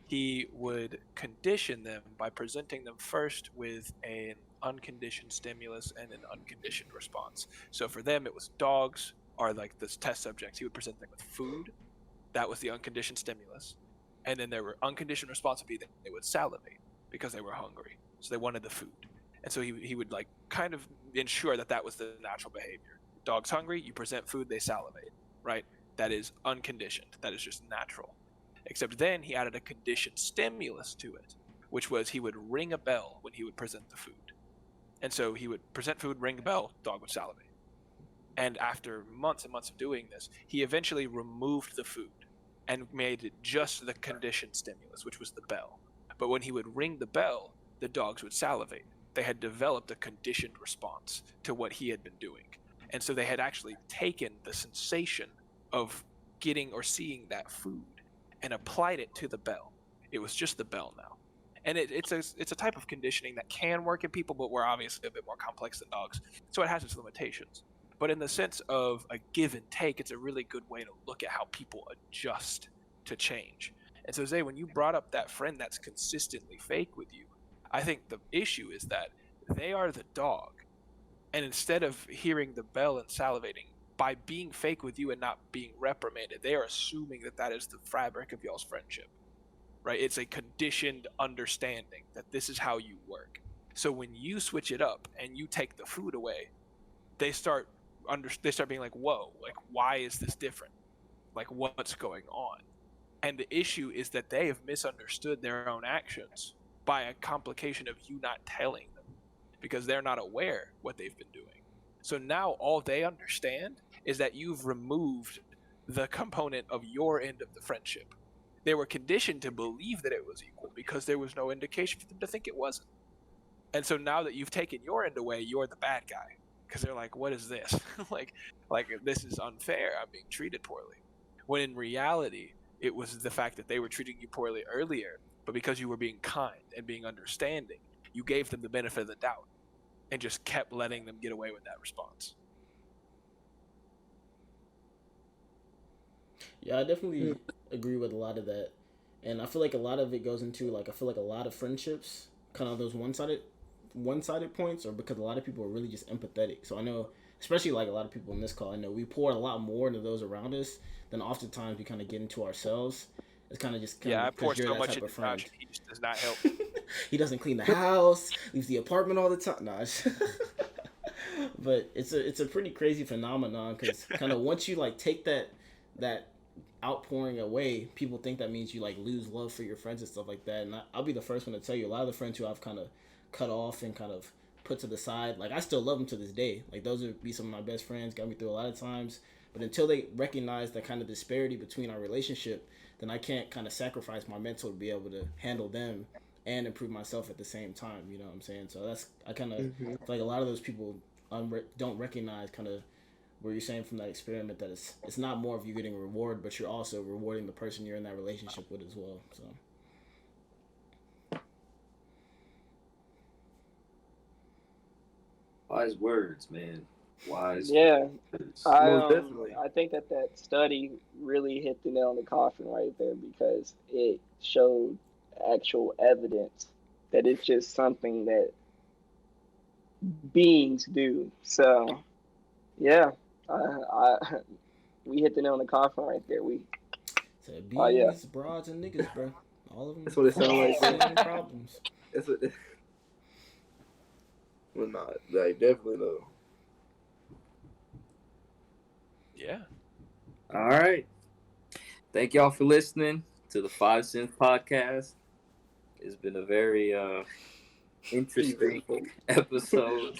he would condition them by presenting them first with an unconditioned stimulus and an unconditioned response. So for them, it was dogs are like the test subjects. He would present them with food. That was the unconditioned stimulus. And then there were unconditioned response would be that they would salivate because they were hungry. So they wanted the food. And so he would like kind of ensure that that was the natural behavior. Dog's hungry, you present food, they salivate, right? That is unconditioned. That is just natural. Except then he added a conditioned stimulus to it, which was he would ring a bell when he would present the food. And so he would present food, ring a bell, dog would salivate. And after months and months of doing this, he eventually removed the food and made it just the conditioned stimulus, which was the bell. But when he would ring the bell, the dogs would salivate. They had developed a conditioned response to what he had been doing. And so they had actually taken the sensation of getting or seeing that food and applied it to the bell. It was just the bell now. And it's a type of conditioning that can work in people, but we're obviously a bit more complex than dogs. So it has its limitations. But in the sense of a give and take, it's a really good way to look at how people adjust to change. And so, Zay, when you brought up that friend that's consistently fake with you, I think the issue is that they are the dog. And instead of hearing the bell and salivating, by being fake with you and not being reprimanded, they are assuming that that is the fabric of y'all's friendship, right? It's a conditioned understanding that this is how you work. So when you switch it up and you take the food away, they start being like, whoa, like why is this different? Like what's going on? And the issue is that they have misunderstood their own actions by a complication of you not telling them because they're not aware what they've been doing. So now all they understand is that you've removed the component of your end of the friendship. They were conditioned to believe that it was equal because there was no indication for them to think it wasn't. And so now that you've taken your end away, you're the bad guy because they're like, what is this? like this is unfair. I'm being treated poorly. When in reality, it was the fact that they were treating you poorly earlier, but because you were being kind and being understanding, you gave them the benefit of the doubt and just kept letting them get away with that response. Yeah, I definitely agree with a lot of that. And I feel like a lot of it goes into like I feel like a lot of friendships, kind of those one sided points, or because a lot of people are really just empathetic. So I know, especially like a lot of people in this call, I know we pour a lot more into those around us than oftentimes we kind of get into ourselves. It's kind of just kind Yeah, I of pour because you're so that much type into of friend. Josh, and he just does not help. He doesn't clean the house, leaves the apartment all the time. No, but it's a pretty crazy phenomenon because kind of once you like take that outpouring away, people think that means you like lose love for your friends and stuff like that. And I'll be the first one to tell you, a lot of the friends who I've kind of cut off and kind of put to the side, like I still love them to this day. Like those would be some of my best friends, got me through a lot of times. But until they recognize that kind of disparity between our relationship, then I can't kind of sacrifice my mental to be able to handle them and improve myself at the same time. You know what I'm saying? So I kind of Mm-hmm. feel like a lot of those people don't recognize kind of where you're saying from that experiment that it's not more of you getting a reward, but you're also rewarding the person you're in that relationship with as well. So. Wise words, man. Wise Yeah, words. Most definitely. I think that study really hit the nail on the coffin right there because it showed actual evidence that it's just something that beings do. So yeah, I we hit the nail on the coffin right there. So Oh yeah, bees, broads, and niggas, bro. All of them. That's what it sound like. Same problems. That's what. Well, not like definitely though. Yeah. All right. Thank y'all for listening to the 5 Cents Podcast. It's been a very interesting episode.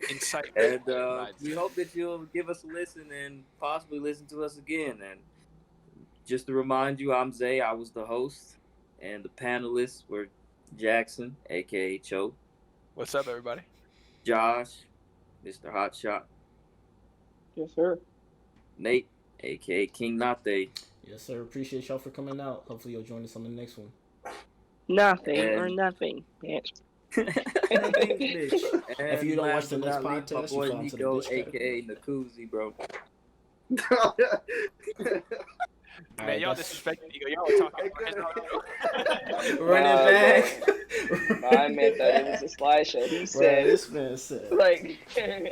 Insightful. And we hope that you'll give us a listen and possibly listen to us again. And just to remind you, I'm Zay. I was the host. And the panelists were Jackson, a.k.a. Cho. What's up, everybody? Josh, Mr. Hotshot. yes sir. Nate, a.k.a. KingNathe. Yes, sir. Appreciate y'all for coming out. Hopefully you'll join us on the next one. Nothing And- or nothing. Bitch. If you don't watch the next my podcast, you boy fall into the Nico, bitch category. a.k.a. Nakuzi, bro. Man, Alright, y'all that's- disrespecting me. Y'all were talking. Run Nah, it back. No, I meant that it was a slideshow. He Bro, said, this man said. like,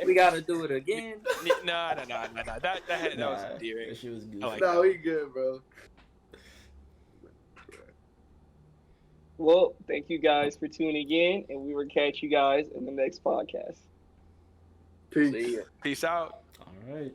We gotta do it again. No. That was Nah, endearing. that shit was goofy. I like No, we good, bro. well, thank you guys for tuning in, and we will catch you guys in the next podcast. Peace. See ya. Peace out. All right.